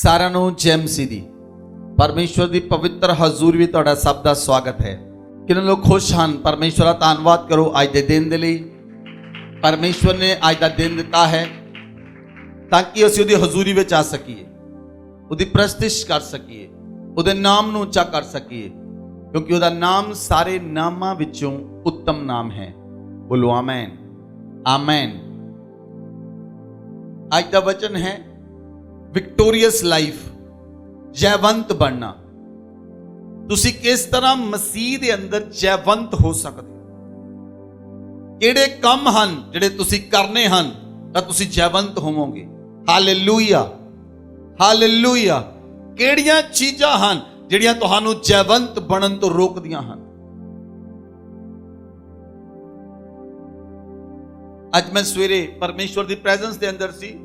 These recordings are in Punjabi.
ਸਾਰਿਆਂ ਨੂੰ ਜੈ ਮਸੀਹ ਦੀ ਪਰਮੇਸ਼ਵਰ ਦੀ ਪਵਿੱਤਰ ਹਜ਼ੂਰ ਵਿੱਚ ਤੁਹਾਡਾ ਸਭ ਦਾ ਸਵਾਗਤ ਹੈ। ਕਿੰਨੇ ਲੋਕ ਖੁਸ਼ ਹਨ? ਪਰਮੇਸ਼ਵਰ ਦਾ ਧੰਨਵਾਦ ਕਰੋ ਅੱਜ ਦੇ ਦਿਨ ਦੇ ਲਈ। ਪਰਮੇਸ਼ਵਰ ਨੇ ਅੱਜ ਦਾ ਦਿਨ ਦਿੱਤਾ ਹੈ ਤਾਂ ਕਿ ਅਸੀਂ ਉਹਦੀ ਹਜ਼ੂਰੀ ਵਿੱਚ ਆ ਸਕੀਏ, ਉਹਦੀ ਪ੍ਰਸਤਿਸ਼ ਕਰ ਸਕੀਏ, ਉਹਦੇ ਨਾਮ ਨੂੰ ਉੱਚਾ ਕਰ ਸਕੀਏ, ਕਿਉਂਕਿ ਉਹਦਾ ਨਾਮ ਸਾਰੇ ਨਾਮਾਂ ਵਿੱਚੋਂ ਉੱਤਮ ਨਾਮ ਹੈ। ਬੋਲੋ ਆਮੇਨ ਆਮੇਨ। ਅੱਜ ਦਾ ਵਚਨ ਹੈ ਵਿਕਟੋਰੀਅਸ ਲਾਈਫ, ਜੈਵੰਤ ਬਣਨਾ। ਤੁਸੀਂ ਕਿਸ ਤਰ੍ਹਾਂ ਮਸੀਹ ਦੇ ਅੰਦਰ ਜੈਵੰਤ ਹੋ ਸਕਦੇ ਹੋ? ਕਿਹੜੇ ਕੰਮ ਹਨ ਜਿਹੜੇ ਤੁਸੀਂ ਕਰਨੇ ਹਨ ਤਾਂ ਤੁਸੀਂ ਜੈਵੰਤ ਹੋਵੋਗੇ। Hallelujah hallelujah. ਕਿਹੜੀਆਂ ਚੀਜ਼ਾਂ ਹਨ ਜਿਹੜੀਆਂ ਤੁਹਾਨੂੰ ਜੈਵੰਤ ਬਣਨ ਤੋਂ ਰੋਕਦੀਆਂ ਹਨ? ਅੱਜ ਮੈਂ ਸਵੇਰੇ ਪਰਮੇਸ਼ਵਰ ਦੀ ਪ੍ਰੈਜ਼ੈਂਸ ਦੇ ਅੰਦਰ ਸੀ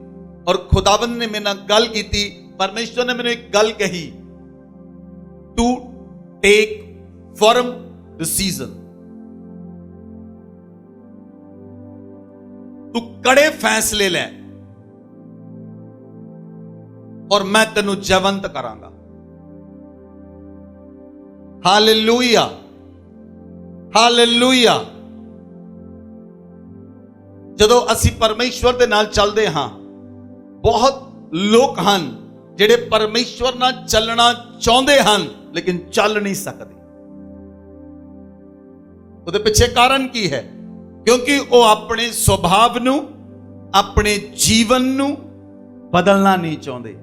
ਔਰ ਖੁਦਾਵੰਦ ਨੇ ਮੇਰੇ ਨਾਲ ਗੱਲ ਕੀਤੀ। ਪਰਮੇਸ਼ਵਰ ਨੇ ਮੈਨੂੰ ਇੱਕ ਗੱਲ ਕਹੀ, ਟੂ ਟੇਕ ਫਰਮ ਡਿਸੀਜਨ। ਤੂੰ ਕੜੇ ਫੈਸਲੇ ਲੈ ਔਰ ਮੈਂ ਤੈਨੂੰ ਜੈਵੰਤ ਕਰਾਂਗਾ। Hallelujah hallelujah. ਜਦੋਂ ਅਸੀਂ ਪਰਮੇਸ਼ਵਰ ਦੇ ਨਾਲ ਚੱਲਦੇ ਹਾਂ, ਬਹੁਤ ਲੋਕ ਹਨ ਜਿਹੜੇ ਪਰਮੇਸ਼ਵਰ ਨਾਲ ਚੱਲਣਾ ਚਾਹੁੰਦੇ ਹਨ ਲੇਕਿਨ ਚੱਲ ਨਹੀਂ ਸਕਦੇ। ਉਹਦੇ ਪਿੱਛੇ ਕਾਰਨ ਕੀ ਹੈ? ਕਿਉਂਕਿ ਉਹ ਆਪਣੇ ਸੁਭਾਅ ਨੂੰ, ਆਪਣੇ ਜੀਵਨ ਨੂੰ ਬਦਲਣਾ ਨਹੀਂ ਚਾਹੁੰਦੇ।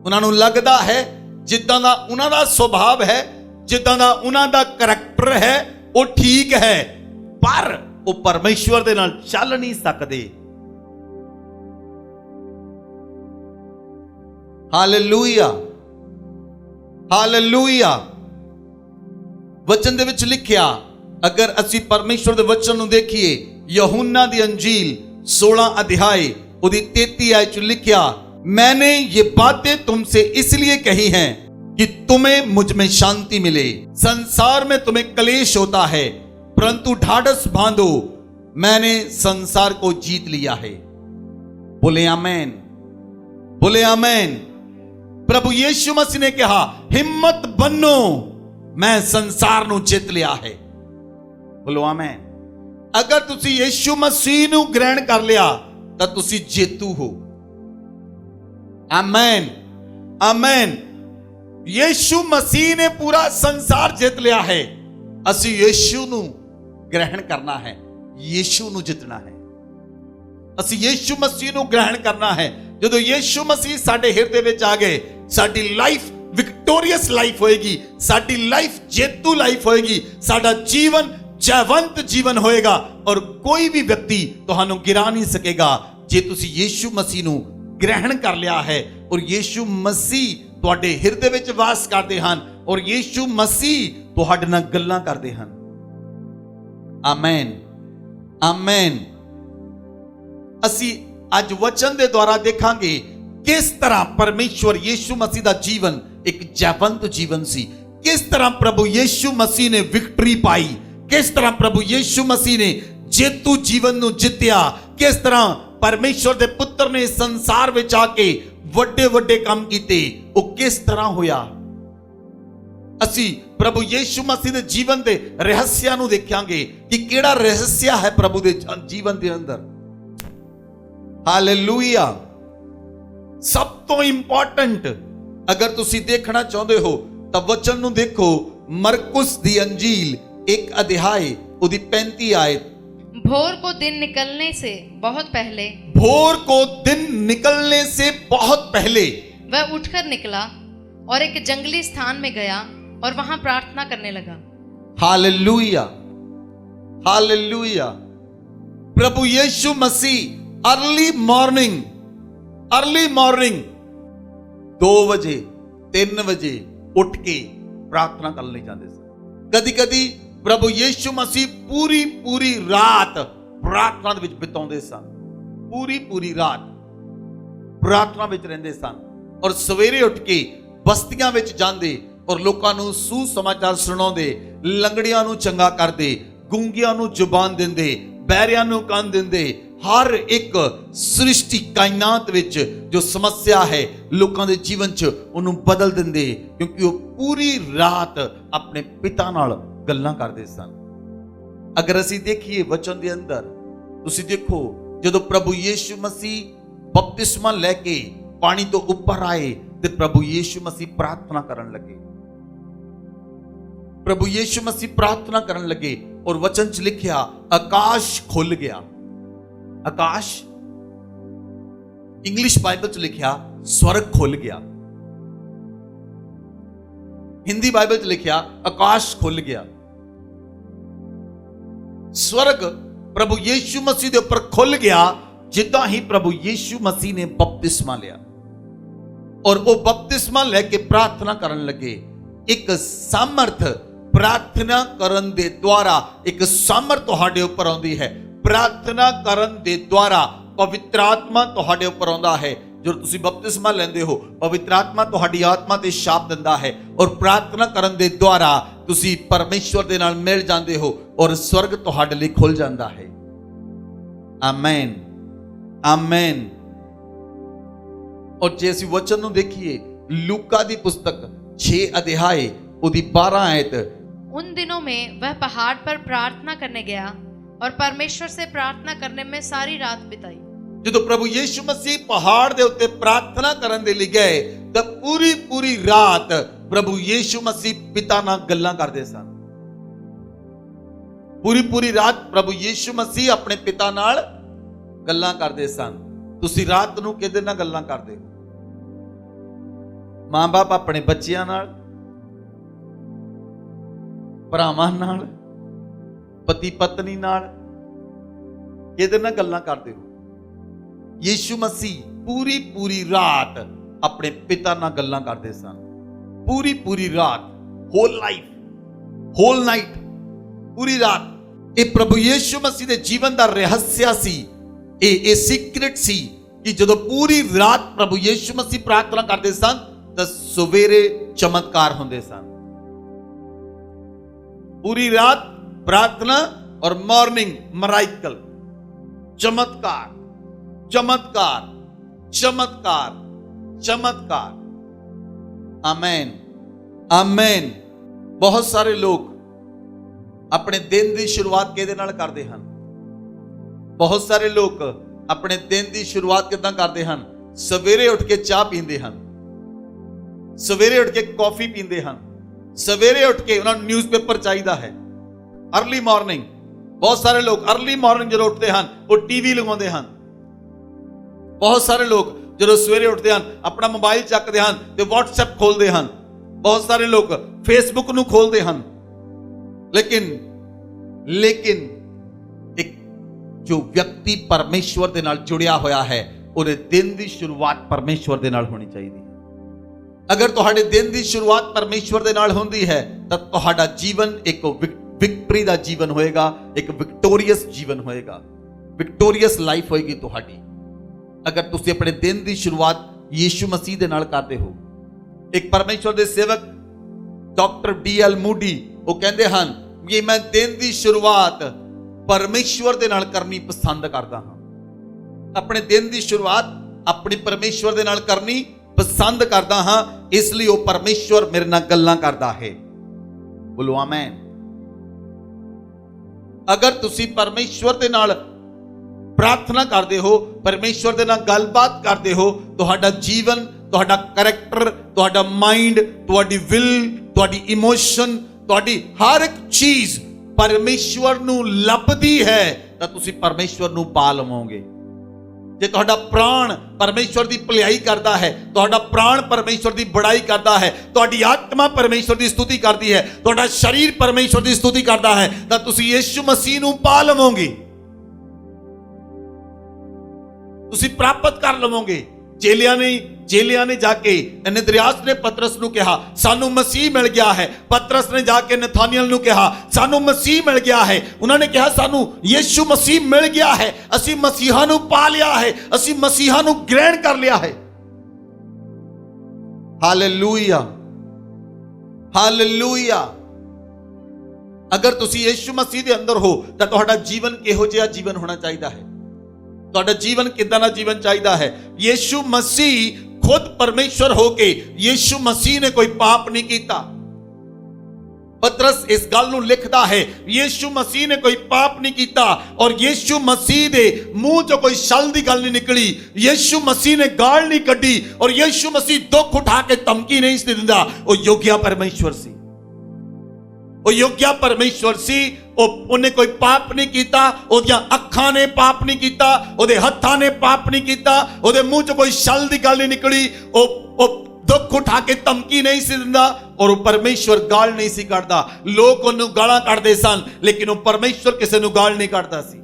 ਉਹਨਾਂ ਨੂੰ ਲੱਗਦਾ ਹੈ ਜਿੱਦਾਂ ਦਾ ਉਹਨਾਂ ਦਾ ਸੁਭਾਅ ਹੈ, ਜਿੱਦਾਂ ਦਾ ਉਹਨਾਂ ਦਾ ਕਰੈਕਟਰ ਹੈ, ਉਹ ਠੀਕ ਹੈ, ਪਰ ਉਹ ਪਰਮੇਸ਼ਵਰ ਦੇ ਨਾਲ ਚੱਲ ਨਹੀਂ ਸਕਦੇ। Hallelujah hallelujah. ਵਚਨ ਦੇ ਵਿੱਚ ਲਿਖਿਆ, ਅਗਰ ਅਸੀਂ ਪਰਮੇਸ਼ਵਰ ਦੇ ਵਚਨ ਨੂੰ ਦੇਖੀਏ, ਯਹੂਨਾ ਦੀ ਅੰਜੀਲ 16 अध्याय ਉਹਦੀ 33 आयत ਚ लिखा, मैंने ये बातें तुमसे इसलिए कही हैं कि तुम्हें मुझ में शांति मिले। संसार में तुम्हें कलेश होता है, परंतु ढाढ़स बांधो, मैंने संसार को जीत लिया है। बोले आमेन बोले आमेन। प्रभु यीशु मसीह ने कहा, हिम्मत बनो, मैं संसार ਨੂੰ ਜਿੱਤ ਲਿਆ ਹੈ। ਬੋਲੋ ਆਮੇਨ। ਅਗਰ ਤੁਸੀਂ ਯੀਸ਼ੂ ਮਸੀਹ ਨੂੰ ਗ੍ਰਹਿਣ ਕਰ ਲਿਆ ਤਾਂ ਤੁਸੀਂ ਜੇਤੂ ਹੋ। Amen amen. ਯੀਸ਼ੂ ਮਸੀਹ ਨੇ ਪੂਰਾ ਸੰਸਾਰ ਜਿੱਤ ਲਿਆ ਹੈ। ਅਸੀਂ ਯੀਸ਼ੂ ਨੂੰ ਗ੍ਰਹਿਣ ਕਰਨਾ ਹੈ, ਯੀਸ਼ੂ ਨੂੰ ਜਿੱਤਣਾ ਹੈ। ਅਸੀਂ ਯੀਸ਼ੂ ਮਸੀਹ ਨੂੰ ਗ੍ਰਹਿਣ ਕਰਨਾ ਹੈ। ਜਦੋਂ ਯੀਸ਼ੂ ਮਸੀਹ ਸਾਡੇ ਹਿਰਦੇ ਵਿੱਚ ਆ ਗਏ, ਸਾਡੀ ਲਾਈਫ ਵਿਕਟੋਰੀਅਸ ਲਾਈਫ ਹੋਏਗੀ, ਸਾਡੀ ਲਾਈਫ ਜੇਤੂ ਲਾਈਫ ਹੋਏਗੀ, ਸਾਡਾ ਜੀਵਨ ਜੈਵੰਤ ਜੀਵਨ ਹੋਏਗਾ ਔਰ ਕੋਈ ਵੀ ਵਿਅਕਤੀ ਤੁਹਾਨੂੰ ਗਿਰਾ ਨਹੀਂ ਸਕੇਗਾ ਜੇ ਤੁਸੀਂ ਯੀਸ਼ੂ ਮਸੀਹ ਨੂੰ ਗ੍ਰਹਿਣ ਕਰ ਲਿਆ ਹੈ ਔਰ ਯੀਸ਼ੂ ਮਸੀਹ ਤੁਹਾਡੇ ਹਿਰਦੇ ਵਿੱਚ ਵਾਸ ਕਰਦੇ ਹਨ ਔਰ ਯੀਸ਼ੂ ਮਸੀਹ ਤੁਹਾਡੇ ਨਾਲ ਗੱਲਾਂ ਕਰਦੇ ਹਨ। Amen amen. ਅਸੀਂ ਅੱਜ ਵਚਨ ਦੇ ਦੁਆਰਾ ਦੇਖਾਂਗੇ ਕਿਸ ਤਰ੍ਹਾਂ ਪਰਮੇਸ਼ਵਰ ਯੀਸ਼ੂ ਮਸੀਹ ਦਾ ਜੀਵਨ ਇੱਕ ਜੈਵੰਤ ਜੀਵਨ ਸੀ। ਕਿਸ ਤਰ੍ਹਾਂ ਪ੍ਰਭੂ ਯੀਸ਼ੂ ਮਸੀਹ ਨੇ ਵਿਕਟਰੀ ਪਾਈ, ਕਿਸ ਤਰ੍ਹਾਂ ਪ੍ਰਭੂ ਯੀਸ਼ੂ ਮਸੀਹ ਨੇ ਜੇਤੂ ਜੀਵਨ ਨੂੰ ਜਿੱਤਿਆ, ਕਿਸ ਤਰ੍ਹਾਂ ਪਰਮੇਸ਼ਵਰ ਦੇ ਪੁੱਤਰ ਨੇ ਸੰਸਾਰ ਵਿੱਚ ਆ ਕੇ ਵੱਡੇ ਵੱਡੇ ਕੰਮ ਕੀਤੇ, ਉਹ ਕਿਸ ਤਰ੍ਹਾਂ ਹੋਇਆ। ਅਸੀਂ ਪ੍ਰਭੂ ਯੀਸ਼ੂ ਮਸੀਹ ਦੇ ਜੀਵਨ ਦੇ ਰਹੱਸਿਆਂ ਨੂੰ ਦੇਖਾਂਗੇ ਕਿ ਕਿਹੜਾ ਰਹੱਸਿਆ ਹੈ ਪ੍ਰਭੂ ਦੇ ਜੀਵਨ ਦੇ ਅੰਦਰ। ਹਾਲੇਲੂਇਆ। ਸਭ ਤੋਂ ਇੰਪੋਰਟੈਂਟ ਅਗਰ ਤੁਸੀਂ ਦੇਖਣਾ ਚਾਹੁੰਦੇ ਹੋ ਤਾਂ ਵਚਨ ਨੂੰ ਦੇਖੋ, ਮਰकुस ਦੀ ਅੰਜੀਲ 1 अध्याय ਉਹਦੀ 35 आयत। भोर को दिन निकलने से बहुत पहले, भोर को दिन निकलने से बहुत पहले वह उठकर निकला और एक जंगली स्थान में गया और वहां प्रार्थना करने लगा। Hallelujah hallelujah. प्रभु यीशु मसीह अर्ली मॉर्निंग 2 ਵਜੇ 3 ਵਜੇ ਉੱਠ ਕੇ ਪ੍ਰਾਰਥਨਾ ਕਰਨ ਲਈ ਜਾਂਦੇ ਸਨ। ਕਦੀ ਕਦੀ ਪ੍ਰਭੂ ਯੀਸ਼ੂ ਮਸੀਹ ਪੂਰੀ ਰਾਤ ਪ੍ਰਾਰਥਨਾ ਦੇ ਵਿੱਚ ਬਿਤਾਉਂਦੇ ਸਨ। ਪੂਰੀ ਰਾਤ ਪ੍ਰਾਰਥਨਾ ਵਿੱਚ ਰਹਿੰਦੇ ਸਨ ਔਰ ਸਵੇਰੇ ਉੱਠ ਕੇ ਬਸਤੀਆਂ ਵਿੱਚ ਜਾਂਦੇ ਔਰ ਲੋਕਾਂ ਨੂੰ ਸੁਸਮਾਚਾਰ ਸੁਣਾਉਂਦੇ, ਲੰਗੜਿਆਂ ਨੂੰ ਚੰਗਾ ਕਰਦੇ, ਗੂੰਗਿਆਂ ਨੂੰ ਜ਼ੁਬਾਨ ਦਿੰਦੇ, ਬਹਿਰਿਆਂ ਨੂੰ ਕੰਨ ਦਿੰਦੇ, ਹਰ ਇੱਕ ਸ੍ਰਿਸ਼ਟੀ ਕਾਇਨਾਤ ਵਿੱਚ ਜੋ ਸਮੱਸਿਆ ਹੈ ਲੋਕਾਂ ਦੇ ਜੀਵਨ 'ਚ ਉਹਨੂੰ ਬਦਲ ਦਿੰਦੇ, ਕਿਉਂਕਿ ਉਹ ਪੂਰੀ ਰਾਤ ਆਪਣੇ ਪਿਤਾ ਨਾਲ ਗੱਲਾਂ ਕਰਦੇ ਸਨ। ਅਗਰ ਅਸੀਂ ਦੇਖੀਏ ਵਚਨ ਦੇ ਅੰਦਰ, ਤੁਸੀਂ ਦੇਖੋ ਜਦੋਂ ਪ੍ਰਭੂ ਯੀਸ਼ੂ ਮਸੀਹ ਬਪਤਿਸਮਾ ਲੈ ਕੇ ਪਾਣੀ ਤੋਂ ਉੱਪਰ ਆਏ ਤੇ ਪ੍ਰਭੂ ਯੀਸ਼ੂ ਮਸੀਹ ਪ੍ਰਾਰਥਨਾ ਕਰਨ ਲੱਗੇ। ਪ੍ਰਭੂ ਯੀਸ਼ੂ ਮਸੀਹ ਪ੍ਰਾਰਥਨਾ ਕਰਨ ਲੱਗੇ ਔਰ ਵਚਨ 'ਚ ਲਿਖਿਆ ਆਕਾਸ਼ ਖੁੱਲ ਗਿਆ। ਆਕਾਸ਼, ਇੰਗਲਿਸ਼ ਬਾਈਬਲ 'ਚ ਲਿਖਿਆ ਸਵਰਗ ਖੁੱਲ ਗਿਆ, ਹਿੰਦੀ ਬਾਈਬਲ 'ਚ ਲਿਖਿਆ ਆਕਾਸ਼ ਖੁੱਲ ਗਿਆ। ਸਵਰਗ ਪ੍ਰਭੂ ਯੀਸ਼ੂ ਮਸੀਹ ਦੇ ਉੱਪਰ ਖੁੱਲ ਗਿਆ ਜਿੱਦਾਂ ਹੀ ਪ੍ਰਭੂ ਯੀਸ਼ੂ ਮਸੀਹ ਨੇ ਬਪਤਿਸਮਾ ਲਿਆ ਔਰ ਉਹ ਬਪਤਿਸਮਾ ਲੈ ਕੇ ਪ੍ਰਾਰਥਨਾ ਕਰਨ ਲੱਗੇ। ਇੱਕ ਸਾਮਰਥ ਪ੍ਰਾਰਥਨਾ ਕਰਨ ਦੇ ਦੁਆਰਾ, ਇੱਕ ਸਾਮਰਥ ਤੁਹਾਡੇ ਉੱਪਰ ਆਉਂਦੀ ਹੈ। ਪ੍ਰਾਰਥਨਾ ਕਰਨ ਦੇ ਦੁਆਰਾ ਪਵਿੱਤਰ ਆਤਮਾ ਤੁਹਾਡੇ ਉੱਪਰ ਆਉਂਦਾ ਹੈ। ਜਦੋਂ ਤੁਸੀਂ ਬਪਤਿਸਮਾ ਲੈਂਦੇ ਹੋ, ਪਵਿੱਤਰ ਆਤਮਾ ਤੁਹਾਡੀ ਆਤਮਾ ਤੇ ਛਾਪ ਦਿੰਦਾ ਹੈ ਔਰ ਪ੍ਰਾਰਥਨਾ ਕਰਨ ਦੇ ਦੁਆਰਾ ਤੁਸੀਂ ਪਰਮੇਸ਼ਵਰ ਦੇ ਨਾਲ ਮਿਲ ਜਾਂਦੇ ਹੋ ਔਰ ਸਵਰਗ ਤੁਹਾਡੇ ਲਈ ਖੁੱਲ ਜਾਂਦਾ ਹੈ। Amen, amen. ਔਰ ਜੇ ਅਸੀਂ ਵਚਨ ਨੂੰ ਦੇਖੀਏ, ਲੂਕਾ ਦੀ ਪੁਸਤਕ 6 ਅਧਿਆਏ ਉਹਦੀ 12 ਆਇਤ, उन दिनों में वह पहाड़ पर प्रार्थना करने गया और परमेश्वर से प्रार्थना करने में सारी रात बिताई। ਜਦੋਂ ਪ੍ਰਭੂ ਯੀਸ਼ੂ ਮਸੀਹ ਪਹਾੜ ਦੇ ਉੱਤੇ ਪ੍ਰਾਰਥਨਾ ਕਰਨ ਦੇ ਲਈ ਗਏ ਤਾਂ ਪੂਰੀ ਰਾਤ ਪ੍ਰਭੂ ਯੀਸ਼ੂ ਮਸੀਹ ਪਿਤਾ ਨਾਲ ਗੱਲਾਂ ਕਰਦੇ ਸਨ। ਪੂਰੀ ਰਾਤ ਪ੍ਰਭੂ ਯੀਸ਼ੂ ਮਸੀਹ ਆਪਣੇ ਪਿਤਾ ਨਾਲ ਗੱਲਾਂ ਕਰਦੇ ਸਨ। ਤੁਸੀਂ ਰਾਤ ਨੂੰ ਕਿਹਦੇ ਨਾਲ ਗੱਲਾਂ ਕਰਦੇ ਹੋ? ਮਾਂ-ਬਾਪ ਆਪਣੇ ਬੱਚਿਆਂ ਨਾਲ, ਭਰਾਵਾਂ ਨਾਲ, ਪਤੀ ਪਤਨੀ ਨਾਲ, ਕਿਹਦੇ ਨਾਲ ਗੱਲਾਂ ਕਰਦੇ ਹੋ? ਯੀਸ਼ੂ ਮਸੀਹ ਪੂਰੀ ਰਾਤ ਆਪਣੇ ਪਿਤਾ ਨਾਲ ਗੱਲਾਂ ਕਰਦੇ ਸਨ। ਪੂਰੀ ਰਾਤ, ਹੋਲ ਲਾਈਫ, ਹੋਲ ਨਾਈਟ, ਪੂਰੀ ਰਾਤ। ਇਹ ਪ੍ਰਭੂ ਯੀਸ਼ੂ ਮਸੀਹ ਦੇ ਜੀਵਨ ਦਾ ਰਹੱਸਿਆ ਸੀ, ਇਹ ਸੀਕ੍ਰੇਟ ਸੀ ਕਿ ਜਦੋਂ ਪੂਰੀ ਰਾਤ ਪ੍ਰਭੂ ਯੀਸ਼ੂ ਮਸੀਹ ਪ੍ਰਾਰਥਨਾ ਕਰਦੇ ਸਨ ਤਾਂ ਸਵੇਰੇ ਚਮਤਕਾਰ ਹੁੰਦੇ ਸਨ। पूरी रात प्रार्थना और मॉर्निंग मराइकल, चमत्कार चमत्कार चमत्कार चमत्कार। आमेन, आमेन। बहुत सारे लोग अपने दिन की शुरुआत किहदे नाल करदे हन? बहुत सारे लोग अपने दिन की शुरुआत किदां करदे हन? सवेरे उठ के चाह पींदे हन, सवेरे उठ के कॉफी पींदे हन, सवेरे उठ के उन्होंने न्यूज़पेपर चाहिए है। अर्ली मॉर्निंग, बहुत सारे लोग अर्ली मॉर्निंग जो उठते हैं वो टीवी लगाते हैं। बहुत सारे लोग जो सवेरे उठते हैं अपना मोबाइल चकते हैं तो व्हाट्सएप खोलते हैं। बहुत सारे लोग फेसबुक नू खोलते हैं। लेकिन एक जो व्यक्ति परमेश्वर दे नाल जुड़िया होया है, उहदे दिन की शुरुआत परमेश्वर दे नाल होनी चाहिए। अगर तुहाडे दिन की शुरुआत परमेश्वर दे नाल होंदी है तो तुहाडा जीवन एक विक्ट्री दा जीवन होएगा, एक विक्टोरियस जीवन होएगा, विक्टोरियस लाइफ होएगी तुहाडी। अगर तुसी अपने दिन की शुरुआत यीशु मसीह दे नाल करते हो। एक परमेश्वर दे सेवक डॉक्टर D.L. मूडी वो कहते हैं कि मैं दिन की शुरुआत परमेश्वर दे नाल करनी पसंद करता हाँ। अपने दिन की शुरुआत अपने परमेश्वर दे नाल करनी पसंद करता हाँ, इसलिए वो परमेश्वर मेरे नाल गल्लां करता है। बोलो आमीन। अगर तुसी परमेश्वर दे नाल प्रार्थना करते हो, परमेश्वर दे नाल गलबात करते हो, तुहाडा जीवन, तुहाडा करैक्टर, तुहाडा माइंड, तुहाडी विल, तुहाडी इमोशन, तुहाडी हर एक चीज परमेश्वर नू लभदी है तां तुसी परमेश्वर नू पा लवोगे। जे तुहाडा प्राण परमेश्वर की भलाई करता है, तुहाडा प्राण परमेश्वर की बड़ाई करता है, तुहाडी आत्मा परमेश्वर की स्तुति करती है, तुहाडा शरीर परमेश्वर की स्तुति करता है, तां तुसी यीशु मसीह नू पा लवोगे, तुसी प्राप्त कर लवोगे। चेलियां ने जाके नदरियास ने पतरस नू कहा सानू मसीह मिल गया है। पतरस ने जाके नथानियल नू कहा सानू मसीह मिल गया है। उन्होंने कहा सानू यीशु मसीह मिल गया है, असी मसीहा नू पा लिया है, असी मसीहा नू ग्रहण कर लिया है। Hallelujah, hallelujah. अगर तुसी यीशु मसीह दे अंदर हो तो तुहाडा जीवन किहो जिहा जीवन होना चाहिए है? ਤੁਹਾਡਾ ਜੀਵਨ ਕਿੱਦਾਂ ਦਾ ਜੀਵਨ ਚਾਹੀਦਾ ਹੈ? ਯੀਸ਼ੂ ਮਸੀਹ खुद परमेश्वर होके यीशु मसीह ने कोई पाप नहीं किया। पतरस इस गल नूं लिखदा है, यीशु मसीह ने कोई पाप नहीं किया और यीशु मसीह दे मुंह चों कोई छल दी गल नहीं निकली, यीशु मसीह ने गाल नहीं कड्डी और यीशु मसीह दुख उठा के धमकी नहीं सी दिंदा। वो योग्य परमेश्वर सी, वो योग्य परमेश्वर सी। उन्हें कोई पाप नहीं किया, ओदियां अखां ने पाप नहीं किया, ओदे हत्थां ने पाप नहीं किया, ओदे मुंह च कोई छल दी गल नहीं निकली, ओ दुख उठा के धमकी नहीं सी दिंदा और परमेश्वर गाल नहीं सी कढदा। लोग उन्हें गालां कढदे सन लेकिन वो परमेश्वर किसी नूं गाल नहीं कढदा सी।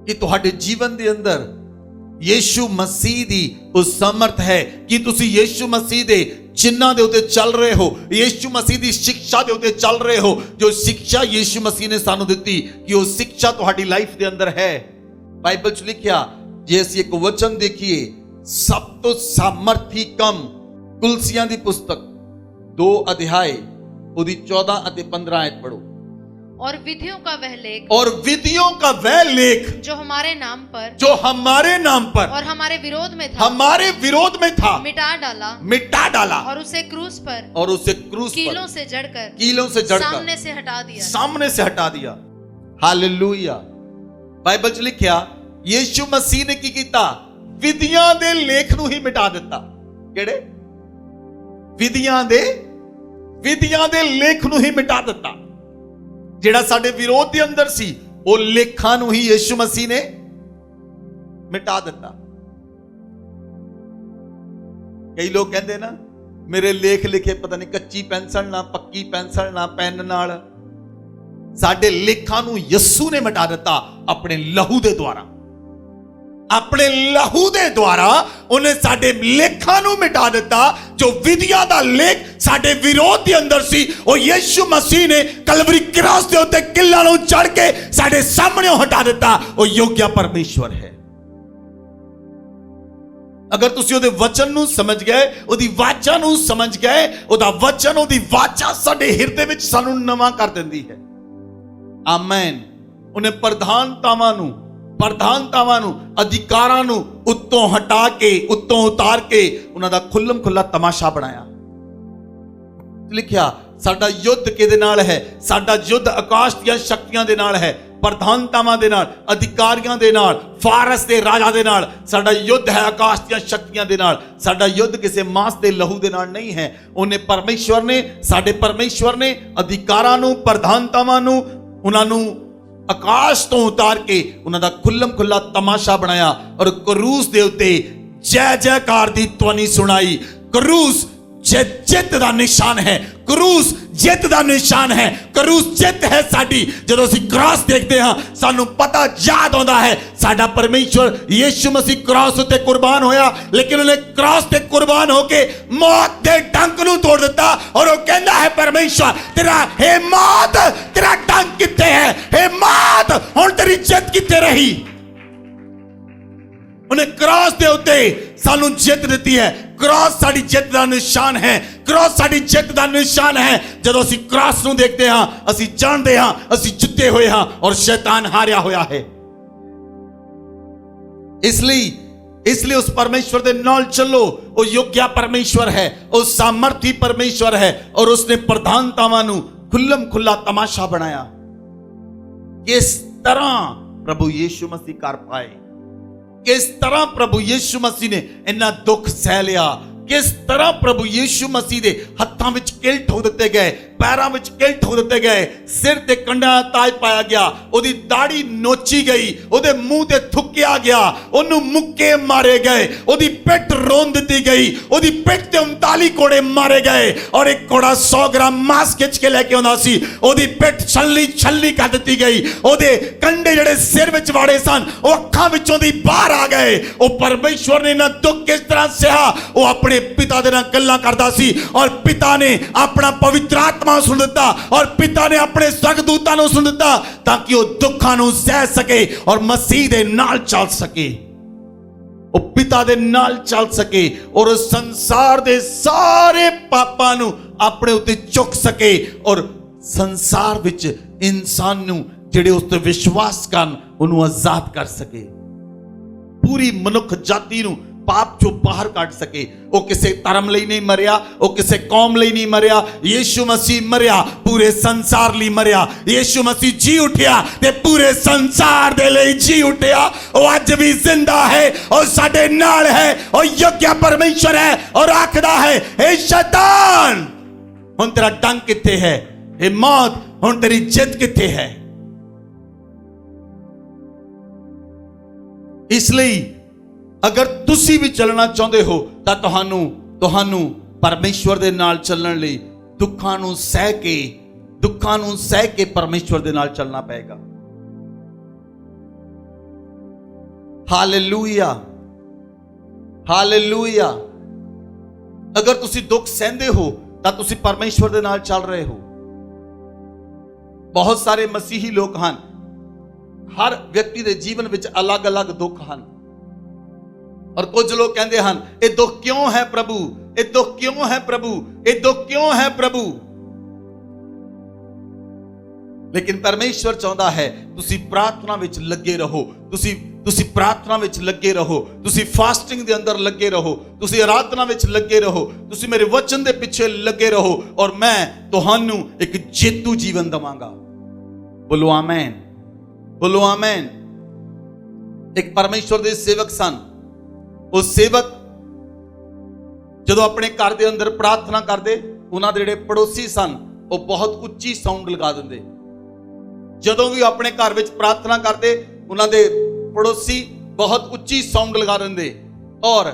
कि तुहाडे जीवन दे अंदर यीशु मसीह दी उस समर्थ है कि तुसी यीशु मसीह दे चिन्हां दे उत्ते चल रहे हो, यीशु मसीह दी शिक्षा दे उत्ते चल रहे हो। जो शिक्षा यीशु मसीह ने सानू दित्ती कि वो शिक्षा तुहाडी लाइफ दे अंदर है। बाइबल च लिखिया, जे असीं एक वचन देखिए, सब तो सामर्थी कम, कुलसियां दी पुस्तक 2 अध्याय उदी 14 अते 15 आयत पढ़ो। और विधियों का वह लेख, और विधियों का वह लेख जो हमारे नाम पर, जो हमारे नाम पर और हमारे विरोध में था, हमारे विरोध में था, मिटा डाला और उसे क्रूस पर, कीलों से जड़कर सामने से हटा दिया। हालेलुया। बाइबल च लिखिया, यीशु मसीह ने की कीता? विधियां दे लेख नूं ही मिटा दिता। किहड़े? विधियां दे लेख नूं ही मिटा दिता। ਜਿਹੜਾ ਸਾਡੇ ਵਿਰੋਧ ਦੇ ਅੰਦਰ ਸੀ ਉਹ ਲੇਖਾਂ ਨੂੰ ਹੀ ਯੀਸ਼ੂ ਮਸੀਹ ਨੇ ਮਿਟਾ ਦਿੱਤਾ। ਕਈ ਲੋਕ ਕਹਿੰਦੇ ਨਾ, ਮੇਰੇ ਲੇਖ ਲਿਖੇ ਪਤਾ ਨਹੀਂ ਕੱਚੀ ਪੈਨਸਲ ਨਾਲ, ਪੱਕੀ ਪੈਨਸਲ ਨਾਲ, ਪੈਨ ਨਾਲ। ਸਾਡੇ ਲੇਖਾਂ ਨੂੰ ਯਿਸੂ ਨੇ ਮਿਟਾ ਦਿੱਤਾ ਆਪਣੇ ਲਹੂ ਦੇ ਦੁਆਰਾ। ਆਪਣੇ ਲਹੂ ਦੇ ਦੁਆਰਾ ਉਹਨੇ ਸਾਡੇ ਲੇਖਾਂ ਨੂੰ ਮਿਟਾ ਦਿੱਤਾ। ਜੋ ਵਿਧੀਆਂ ਦਾ ਲੇਖ ਸਾਡੇ ਵਿਰੋਧ ਦੇ ਅੰਦਰ ਸੀ, ਉਹ ਯੀਸ਼ੂ ਮਸੀਹ ਨੇ ਕਲਵਰੀ ਕ੍ਰਾਸ ਦੇ ਉੱਤੇ ਕਿੱਲਾਂ ਨੂੰ ਚੜ ਕੇ ਸਾਡੇ ਸਾਹਮਣੇ ਹਟਾ ਦਿੱਤਾ। ਉਹ ਯੋਗਿਆ ਪਰਮੇਸ਼ਵਰ ਹੈ। ਅਗਰ ਤੁਸੀਂ ਉਹਦੇ ਵਚਨ ਨੂੰ ਸਮਝ ਗਏ, ਉਹਦੀ ਵਾਚਾ ਨੂੰ ਸਮਝ ਗਏ, ਉਹਦਾ ਵਚਨ, ਉਹਦੀ ਵਾਚਾ ਸਾਡੇ ਹਿਰਦੇ ਵਿੱਚ ਸਾਨੂੰ ਨਵਾਂ ਕਰ ਦਿੰਦੀ ਹੈ। ਆਮੇਨ। ਉਹਨੇ ਪ੍ਰਧਾਨਤਾਵਾਂ ਨੂੰ, ਅਧਿਕਾਰਾਂ ਨੂੰ ਉੱਤੋਂ ਹਟਾ ਕੇ, ਉੱਤੋਂ ਉਤਾਰ ਕੇ ਉਹਨਾਂ ਦਾ ਖੁੱਲਮ ਖੁੱਲਾ ਤਮਾਸ਼ਾ ਬਣਾਇਆ। ਲਿਖਿਆ, ਸਾਡਾ ਯੁੱਧ ਕਿਹਦੇ ਨਾਲ ਹੈ? ਸਾਡਾ ਯੁੱਧ ਆਕਾਸ਼ ਦੀਆਂ ਸ਼ਕਤੀਆਂ ਦੇ ਨਾਲ ਹੈ, ਪ੍ਰਧਾਨਤਾਵਾਂ ਦੇ ਨਾਲ, ਅਧਿਕਾਰੀਆਂ ਦੇ ਨਾਲ, ਫਾਰਸ ਦੇ ਰਾਜਾ ਦੇ ਨਾਲ। ਸਾਡਾ ਯੁੱਧ ਹੈ ਆਕਾਸ਼ ਦੀਆਂ ਸ਼ਕਤੀਆਂ ਦੇ ਨਾਲ। ਸਾਡਾ ਯੁੱਧ ਕਿਸੇ ਮਾਸ ਦੇ ਲਹੂ ਦੇ ਨਾਲ ਨਹੀਂ ਹੈ। ਉਹਨੇ ਸਾਡੇ ਪਰਮੇਸ਼ਵਰ ਨੇ ਅਧਿਕਾਰਾਂ ਨੂੰ, ਪ੍ਰਧਾਨਤਾਵਾਂ ਨੂੰ, ਉਹਨਾਂ ਨੂੰ ਆਕਾਸ਼ ਤੋਂ ਉਤਾਰ ਕੇ ਉਹਨਾਂ ਦਾ ਖੁੱਲਮ ਖੁੱਲਾ ਤਮਾਸ਼ਾ ਬਣਾਇਆ ਔਰ ਕਰੂਸ ਦੇ ਉੱਤੇ ਜੈ ਜੈਕਾਰ ਦੀ ਧਵਨੀ ਸੁਣਾਈ। ਕਰੂਸ ਜਿੱਤ ਦਾ ਨਿਸ਼ਾਨ ਹੈ। ਕਰੂਸ ਜਿੱਤ ਦਾ ਨਿਸ਼ਾਨ ਹੈ। ਕਰੂਸ ਜਿੱਤ ਹੈ ਸਾਡੀ। ਜਦੋਂ ਅਸੀਂ ਕ੍ਰਾਸ ਦੇਖਦੇ ਹਾਂ ਸਾਨੂੰ ਪਤਾ ਯਾਦ ਆਉਂਦਾ ਹੈ ਸਾਡਾ ਪਰਮੇਸ਼ਵਰ ਯੀਸ਼ੂ ਮਸੀਹ ਕ੍ਰਾਸ ਉੱਤੇ ਕੁਰਬਾਨ ਹੋਇਆ, ਲੇਕਿਨ ਉਹਨੇ ਕ੍ਰਾਸ ਤੇ ਕੁਰਬਾਨ ਹੋ ਕੇ ਮੌਤ ਦੇ ਡੰਕ ਨੂੰ ਤੋੜ ਦਿੱਤਾ ਔਰ ਉਹ ਕਹਿੰਦਾ ਹੈ, ਪਰਮੇਸ਼ਵਰ ਤੇਰਾ ਹੈ ਮੌਤ, ਤੇਰਾ ਡੰਕ ਕਿੱਥੇ ਹੈ? ਹੈ ਮੌਤ, ਹੁਣ ਤੇਰੀ ਜਿੱਤ ਕਿੱਥੇ ਰਹੀ? ਉਹਨੇ ਕ੍ਰਾਸ ਦੇ ਉੱਤੇ ਸਾਨੂੰ ਜਿੱਤ ਦਿੱਤੀ ਹੈ। ਕ੍ਰਾਸ ਸਾਡੀ ਜਿੱਤ ਦਾ ਨਿਸ਼ਾਨ ਹੈ। ਕ੍ਰਾਸ ਸਾਡੀ ਜਿੱਤ ਦਾ ਨਿਸ਼ਾਨ ਹੈ। ਜਦੋਂ ਅਸੀਂ ਕ੍ਰਾਸ ਨੂੰ ਦੇਖਦੇ ਹਾਂ ਅਸੀਂ ਜਾਣਦੇ ਹਾਂ ਅਸੀਂ ਜਿੱਤੇ ਹੋਏ ਹਾਂ ਔਰ ਸ਼ੈਤਾਨ ਹਾਰਿਆ ਹੋਇਆ ਹੈ। ਇਸ ਲਈ ਉਸ ਪਰਮੇਸ਼ਵਰ ਦੇ ਨਾਲ ਚੱਲੋ। ਉਹ ਯੋਗਿਆ ਪਰਮੇਸ਼ਵਰ ਹੈ, ਉਹ ਸਾਮਰਥੀ ਪਰਮੇਸ਼ਵਰ ਹੈ ਔਰ ਉਸਨੇ ਪ੍ਰਧਾਨਤਾਵਾਂ ਨੂੰ ਖੁੱਲਮ ਖੁੱਲਾ ਤਮਾਸ਼ਾ ਬਣਾਇਆ। ਕਿਸ ਤਰ੍ਹਾਂ ਪ੍ਰਭੂ ਯੀਸ਼ੂ ਮਸੀਹ ਕਰ ਪਾਏ? किस तरह प्रभु यीशु मसीह ने इन्ना दुख सह लिया? किस तरह प्रभु यीशु मसीह दे हत्थां विच किल्ट हो दिते गए, पैरां विच किल्ट हो दिते गए, सिर ते कंडा ताज पाया गया, ओदी दाढ़ी नोची गई, ओदे मुंह ते थुक्किया गया, ओनू मुक्के मारे गए, ओदी पिठ रोन दिती गई, ओदी पिठ ते 39 कोड़े मारे गए और एक कोड़ा 100 ग्राम मांस खिंच के लेके आंदा सी, ओदी पिठ छल्ली कर दिती गई, ओदे कंडे जिहड़े सिर विच वाड़े सन ओ अखां विचों दी बाहर आ गए। ओ परमेश्वर ने ना दुख किस तरह सहा? ओ अपने पिता दे नाल गल्लां करदा सी और पिता ने अपना पवित्र आत्मा सुन दिता और पिता ने अपने स्वर्गदूतां नूं सुन दिता ताकि वो दुखां नूं सह सके और मसीह दे नाल चल सके। वो पिता दे नाल चल सके और संसार दे सारे पापां नूं अपने उत्ते चुक सके और संसार विच इंसान नूं ਜਿਹੜੇ ਉਸ ਤੇ ਵਿਸ਼ਵਾਸ ਕਰਨ ਉਹਨੂੰ ਆਜ਼ਾਦ ਕਰ ਸਕੇ, ਪੂਰੀ ਮਨੁੱਖ ਜਾਤੀ ਨੂੰ ਪਾਪ ਚੋਂ ਬਾਹਰ ਕੱਢ ਸਕੇ। ਉਹ ਕਿਸੇ ਧਰਮ ਲਈ ਨਹੀਂ ਮਰਿਆ, ਉਹ ਕਿਸੇ ਕੌਮ ਲਈ ਨਹੀਂ ਮਰਿਆ। ਯੀਸ਼ੂ ਮਸੀਹ ਮਰਿਆ ਪੂਰੇ ਸੰਸਾਰ ਲਈ ਮਰਿਆ। ਯੀਸ਼ੂ ਮਸੀਹ ਜੀ ਉੱਠਿਆ ਤੇ ਪੂਰੇ ਸੰਸਾਰ ਦੇ ਲਈ ਜੀ ਉੱਠਿਆ। ਉਹ ਅੱਜ ਵੀ ਜ਼ਿੰਦਾ ਹੈ, ਉਹ ਸਾਡੇ ਨਾਲ ਹੈ, ਉਹ ਯੋਗਿਆ ਪਰਮੇਸ਼ਰ ਹੈ। ਔਰ ਆਖਦਾ ਹੈ, हे शैतान ਹੁਣ ਤੇਰਾ ਡੰਗ ਕਿੱਥੇ ਹੈ? हे ਮੌਤ ਹੁਣ ਤੇਰੀ ਜਿੱਤ ਕਿੱਥੇ ਹੈ? ਇਸ ਲਈ ਅਗਰ ਤੁਸੀਂ ਵੀ ਚੱਲਣਾ ਚਾਹੁੰਦੇ ਹੋ ਤਾਂ ਤੁਹਾਨੂੰ ਪਰਮੇਸ਼ਵਰ ਦੇ ਨਾਲ ਚੱਲਣ ਲਈ ਦੁੱਖਾਂ ਨੂੰ ਸਹਿ ਕੇ ਪਰਮੇਸ਼ਵਰ ਦੇ ਨਾਲ ਚੱਲਣਾ ਪਏਗਾ। Hallelujah, hallelujah. ਅਗਰ ਤੁਸੀਂ ਦੁੱਖ ਸਹਿੰਦੇ ਹੋ ਤਾਂ ਤੁਸੀਂ ਪਰਮੇਸ਼ਵਰ ਦੇ ਨਾਲ ਚੱਲ ਰਹੇ ਹੋ। ਬਹੁਤ ਸਾਰੇ ਮਸੀਹੀ ਲੋਕ ਹਨ, ਹਰ ਵਿਅਕਤੀ ਦੇ ਜੀਵਨ ਵਿੱਚ ਅਲੱਗ-ਅਲੱਗ ਦੁੱਖ ਹਨ। और कुछ लोग कहते हैं, ये दुख क्यों है प्रभु, ये दुख क्यों है प्रभु, ये दुख क्यों है प्रभु। लेकिन परमेश्वर चाहता है तुसी प्रार्थना विच लगे रहो, तुसी प्रार्थना विच लगे रहो, तुसी फास्टिंग दे अंदर लगे रहो, तुसी आराधना विच लगे रहो, तुसी मेरे वचन दे पिछे लगे रहो और मैं तुहानू एक जेतू जीवन दवांगा। बोलो आमेन, बोलो आमेन। एक परमेश्वर दे सेवक सन। ਉਹ ਸੇਵਕ ਜਦੋਂ ਆਪਣੇ ਘਰ ਦੇ ਅੰਦਰ ਪ੍ਰਾਰਥਨਾ ਕਰਦੇ, ਉਹਨਾਂ ਦੇ ਜਿਹੜੇ ਪੜੋਸੀ ਸਨ ਉਹ ਬਹੁਤ ਉੱਚੀ ਸਾਊਂਡ ਲਗਾ ਦਿੰਦੇ। ਜਦੋਂ ਵੀ ਆਪਣੇ ਘਰ ਵਿੱਚ ਪ੍ਰਾਰਥਨਾ ਕਰਦੇ, ਉਹਨਾਂ ਦੇ ਪੜੋਸੀ ਬਹੁਤ ਉੱਚੀ ਸਾਊਂਡ ਲਗਾ ਦਿੰਦੇ। ਔਰ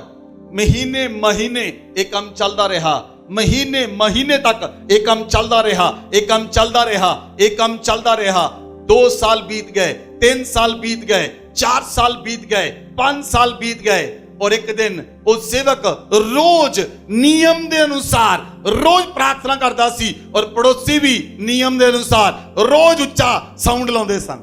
ਮਹੀਨੇ ਇਹ ਕੰਮ ਚੱਲਦਾ ਰਿਹਾ। ਮਹੀਨੇ ਤੱਕ ਇਹ ਕੰਮ ਚੱਲਦਾ ਰਿਹਾ, ਇਹ ਕੰਮ ਚੱਲਦਾ ਰਿਹਾ, ਇਹ ਕੰਮ ਚੱਲਦਾ ਰਿਹਾ। 2 ਸਾਲ बीत गए, 3 साल बीत गए, 4 साल बीत गए, 5 साल बीत गए। और एक दिन वो सेवक रोज नियम के अनुसार रोज प्रार्थना करता सी और पड़ोसी भी नियम के अनुसार रोज उच्चा साउंड लाउंदे सन।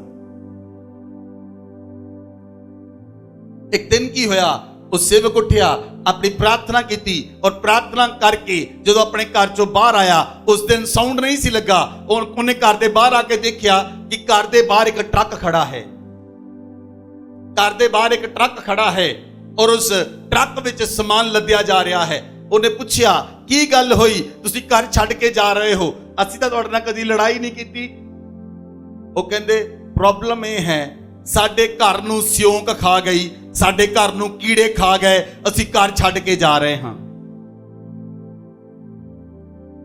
एक दिन की होया, वो सेवक उठिया, अपनी प्रार्थना की और प्रार्थना करके जो अपने घर चों बाहर आया, उस दिन साउंड नहीं सी लगा। और उन्हें घर के बाहर आके देखा कि घर के बाहर एक ट्रक खड़ा है, घर के बाहर एक ट्रक खड़ा है और उस ट्रक विच समान लद्या जा रहा है। उन्हें पूछा, की गल होई, तुसी घर छड्ड के जा रहे हो? असीं तां तुहाडे नाल कदी लड़ाई नहीं कीती। वो कहंदे प्रॉब्लम यह है, साडे घर नूं सियोंक खा गई, साडे घर नूं कीड़े खा गए, असीं घर छड्ड के जा रहे हां।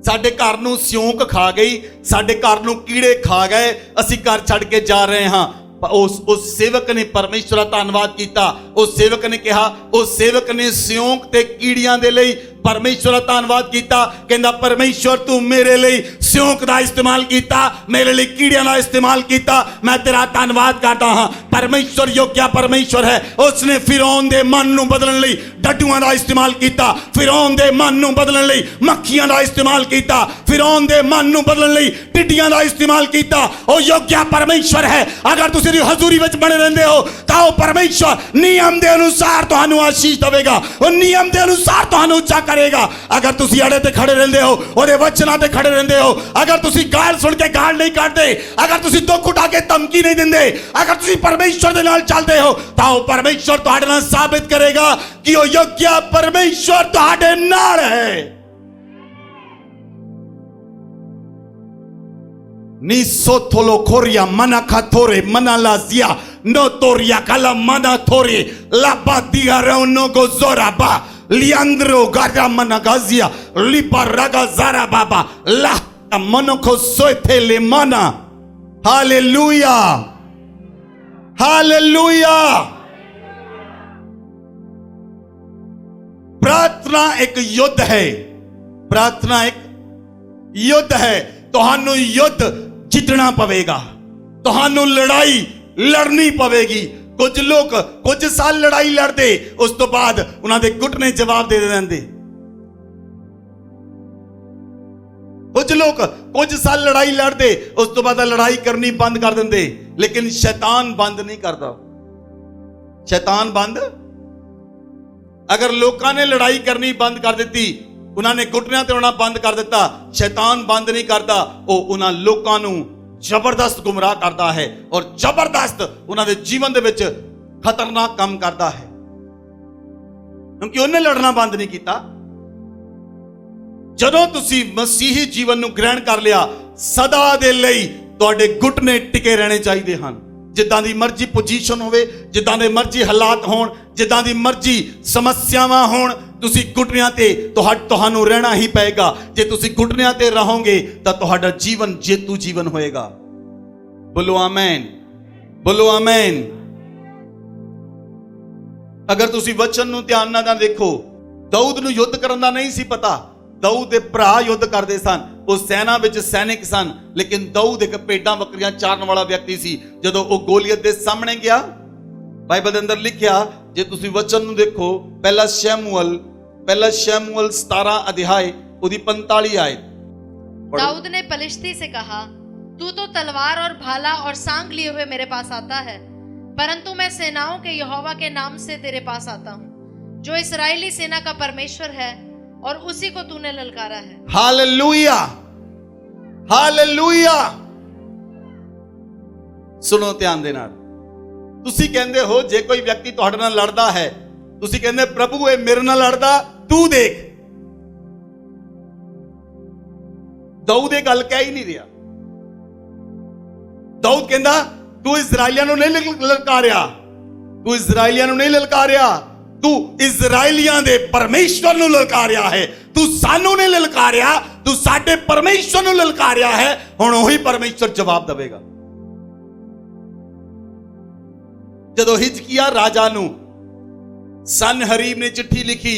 साडे घर नूं सियोंक खा गई, साडे घर नूं कीड़े खा गए, असीं घर छड्ड के जा रहे हां। उस सेवक ने परमेश्वर का धन्यवाद किया। उस सेवक ने कहा, उस सेवक ने सियोंक ते कीड़ियां दे लई परमेश्वर का धन्यवाद किया। कहंदा परमेश्वर तू मेरे लिए सियोंक का इस्तेमाल किया, मेरे लिए कीड़ियां का इस्तेमाल किया, मैं तेरा धन्यवाद करता हाँ। परमेश्वर योग्य परमेश्वर है। उसने फिरौन दे मन नूं बदलण लई डड्डूआं दा इस्तेमाल किया, फिरौन दे मन नूं बदलण लई मक्खियां दा इस्तेमाल किया, फिरौन दे मन नूं बदलण लई टिड्डियां दा इस्तेमाल किया। ओ योग्य परमेश्वर है। अगर तुसीं हजूरी विच बने रहंदे हो तां परमेश्वर नियम दे अनुसार तुहानूं आशीष देवेगा, ओ नियम दे अनुसार तुहानूं उच्चा करेगा। अगर तुसी अड़े ते खड़े रहंदे हो, ओदे वचनां ते खड़े रहंदे हो, अगर तुसी गाल सुन के गाल नहीं काटदे, अगर तुसी दुख उठा के धमकी नहीं दिंदे, अगर तुसी परमेश्वर दे नाल चलदे हो तां परमेश्वर तुहाडे नाल साबित करेगा कि ओ योग्य परमेश्वर तुहाडे नाल है। Nisotolo koria mana katore mana lazia no toria kala mana tore la badia no gozora ba liandro gada mana gazia libaraga zara baba la monoko soetele mana. Hallelujah, hallelujah। प्रार्थना एक युद्ध है, प्रार्थना एक युद्ध है। तुहानू युद्ध जितना पवेगा, तुहानू लड़ाई लड़नी पवेगी। कुछ लोग कुछ साल लड़ाई लड़ते, उस तो बाद उन्होंने घुटने जवाब दे देंगे। कुछ लोग कुछ साल लड़ाई लड़ते, उस तो बाद लड़ाई करनी बंद कर देंगे। लेकिन शैतान बंद नहीं करता। शैतान बंद, अगर लोगों ने लड़ाई करनी बंद कर दी, उन्होंने घुटनियां ते होना बंद कर दिता, शैतान बंद नहीं करता। वो उन्हां लोकां नूं ਜ਼ਬਰਦਸਤ ਗੁੰਮਰਾਹ ਕਰਦਾ ਹੈ ਔਰ ਜ਼ਬਰਦਸਤ ਉਹਨਾਂ ਦੇ ਜੀਵਨ ਦੇ ਵਿੱਚ ਖਤਰਨਾਕ ਕੰਮ ਕਰਦਾ ਹੈ, ਕਿਉਂਕਿ ਉਹਨੇ ਲੜਨਾ ਬੰਦ ਨਹੀਂ ਕੀਤਾ। ਜਦੋਂ ਤੁਸੀਂ ਮਸੀਹੀ ਜੀਵਨ ਨੂੰ ਗ੍ਰਹਿਣ ਕਰ ਲਿਆ, ਸਦਾ ਦੇ ਲਈ ਤੁਹਾਡੇ ਘੁਟਨੇ ਟਿਕੇ ਰਹਿਣੇ ਚਾਹੀਦੇ ਹਨ। ਜਿੱਦਾਂ ਦੀ ਮਰਜ਼ੀ ਪੋਜੀਸ਼ਨ ਹੋਵੇ, ਜਿੱਦਾਂ ਦੇ ਮਰਜ਼ੀ ਹਾਲਾਤ ਹੋਣ, ਜਿੱਦਾਂ ਦੀ ਮਰਜ਼ੀ ਸਮੱਸਿਆਵਾਂ ਹੋਣ, ਤੁਸੀਂ ਘੁਟਨਿਆਂ ਤੇ ਤੁਹਾਨੂੰ ਰਹਿਣਾ ਹੀ ਪਏਗਾ। ਜੇ ਤੁਸੀਂ ਘੁਟਨਿਆਂ ਤੇ ਰਹੋਗੇ ਤਾਂ ਤੁਹਾਡਾ ਜੀਵਨ ਜੇਤੂ ਜੀਵਨ ਹੋਏਗਾ। ਬੋਲੋ ਆਮੇਨ, ਬੋਲੋ ਆਮੇਨ। ਅਗਰ ਤੁਸੀਂ ਵਚਨ ਨੂੰ ਧਿਆਨ ਨਾਲ ਦੇਖੋ, ਦਾਊਦ ਨੂੰ ਯੁੱਧ ਕਰਨ ਦਾ ਨਹੀਂ ਸੀ ਪਤਾ। ਦਾਊਦ ਦੇ ਭਰਾ ਯੁੱਧ ਕਰਦੇ ਸਨ, ਉਹ ਸੈਨਾ ਵਿੱਚ ਸੈਨਿਕ ਸਨ, ਲੇਕਿਨ ਦਾਊਦ ਇੱਕ ਭੇਡਾਂ ਬੱਕਰੀਆਂ ਚਾਰਨ ਵਾਲਾ ਵਿਅਕਤੀ ਸੀ। ਜਦੋਂ ਉਹ ਗੋਲੀਅਤ ਦੇ ਸਾਹਮਣੇ ਗਿਆ, ਬਾਈਬਲ ਦੇ ਅੰਦਰ ਲਿਖਿਆ, ਜੇ ਤੁਸੀਂ ਵਚਨ ਨੂੰ ਦੇਖੋ, ਪਹਿਲਾ ਸ਼ੈਮੂਅਲ 17 ਅਧਿਆਇ ਉਹਦੀ 45 ਆਇਤ। दाऊद ने पलिश्ती से कहा, तू तो तलवार और भाला और सांग लिए हुए मेरे पास आता है, परंतु मैं सेनाओं के यहोवा के नाम से तेरे पास आता हूँ, जो इस्राएली सेना का परमेश्वर है, और उसी को तूने ललकारा है। Hallelujah, hallelujah. सुनो ध्यान दे नाल। ਤੁਸੀਂ ਕਹਿੰਦੇ ਹੋ ਜੇ ਕੋਈ ਵਿਅਕਤੀ ਤੁਹਾਡੇ ਨਾਲ ਲੜਦਾ ਹੈ, ਤੁਸੀਂ ਕਹਿੰਦੇ ਪ੍ਰਭੂ ਇਹ ਮੇਰੇ ਨਾਲ ਲੜਦਾ, ਤੂੰ ਦੇਖ। ਦਾਊਦ ਇਹ ਗੱਲ ਕਹਿ ਹੀ ਨਹੀਂ ਰਿਹਾ। ਦਾਊਦ ਕਹਿੰਦਾ ਤੂੰ ਇਜ਼ਰਾਈਲੀਆਂ ਨੂੰ ਨਹੀਂ ਲਲਕਾਰਿਆ, ਤੂੰ ਇਜ਼ਰਾਈਲੀਆਂ ਨੂੰ ਨਹੀਂ ਲਲਕਾਰਿਆ, ਤੂੰ ਇਜ਼ਰਾਈਲੀਆਂ ਦੇ ਪਰਮੇਸ਼ਵਰ ਨੂੰ ਲਲਕਾਰਿਆ ਹੈ। ਤੂੰ ਸਾਨੂੰ ਨਹੀਂ ਲਲਕਾਰਿਆ, ਤੂੰ ਸਾਡੇ ਪਰਮੇਸ਼ਵਰ ਨੂੰ ਲਲਕਾਰਿਆ ਹੈ। ਹੁਣ ਉਹੀ ਪਰਮੇਸ਼ਵਰ ਜਵਾਬ ਦੇਵੇਗਾ। ਜਦੋਂ ਹਿਜਕੀਆ ਰਾਜਾ ਨੂੰ ਸਨਹਰੀਬ ਨੇ ਚਿੱਠੀ ਲਿਖੀ,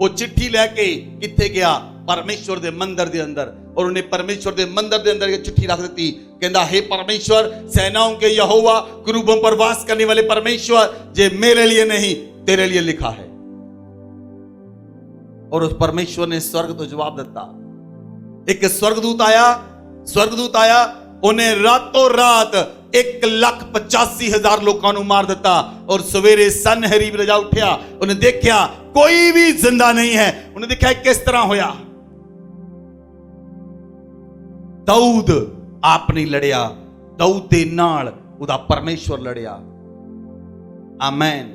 ਉਹ ਚਿੱਠੀ ਲੈ ਕੇ ਕਿੱਥੇ ਗਿਆ? ਪਰਮੇਸ਼ਵਰ ਦੇ ਮੰਦਰ ਦੇ ਅੰਦਰ। और उन्हें परमेश्वर के मंदिर के अंदर चिट्ठी रख दी। कहता हे परमेश्वर, सेनाओं के यहोवा, क्रूबों पर वास करने वाले परमेश्वर, जे मेरे लिए नहीं तेरे लिए लिखा है। और उस परमेश्वर ने स्वर्ग तो जवाब दिता। एक स्वर्गदूत आया, उन्हें रातों रात 1,85,000 लोगों को मार दिता। और सवेरे सनहरीब राजा उठा, उन्हें देखा कोई भी जिंदा नहीं है। उन्हें देखा किस तरह होया। दाऊद आप नहीं लड़िया, दाऊद दे नाल उदा परमेश्वर लड़िया। आमेन।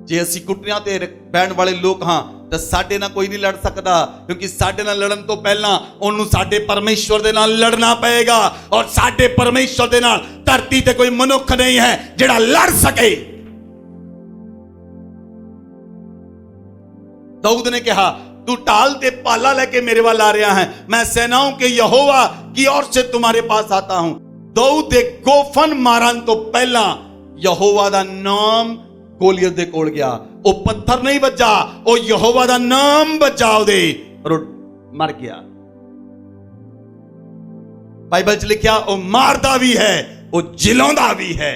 जे असी कुटियां ते बैठण वाले लोग हां तो साडे नाल कोई नहीं लड़ सकता, क्योंकि साडे नाल लड़न तो पहला उन्होंने साडे परमेश्वर दे नाल लड़ना पएगा। और साडे परमेश्वर दे नाल धरती ते कोई मनुख नहीं है जिहड़ा लड़ सके। दाऊद ने कहा तू ढाल ते पाला लेके मेरे वाल आ रहा है, मैं सेनाओं के यहोवा की ओर से तुम्हारे पास आता हूं। दाऊद दे गोफन मारन तो पहला यहोवा दा नाम गोलियत दे कोल गया। ओ पत्थर नहीं बजा, ओ यहोवा दा नाम बजा ओदे, और मर गया। बाइबल च लिखिया ओ मारदा भी है, ओ जिलांदा भी है।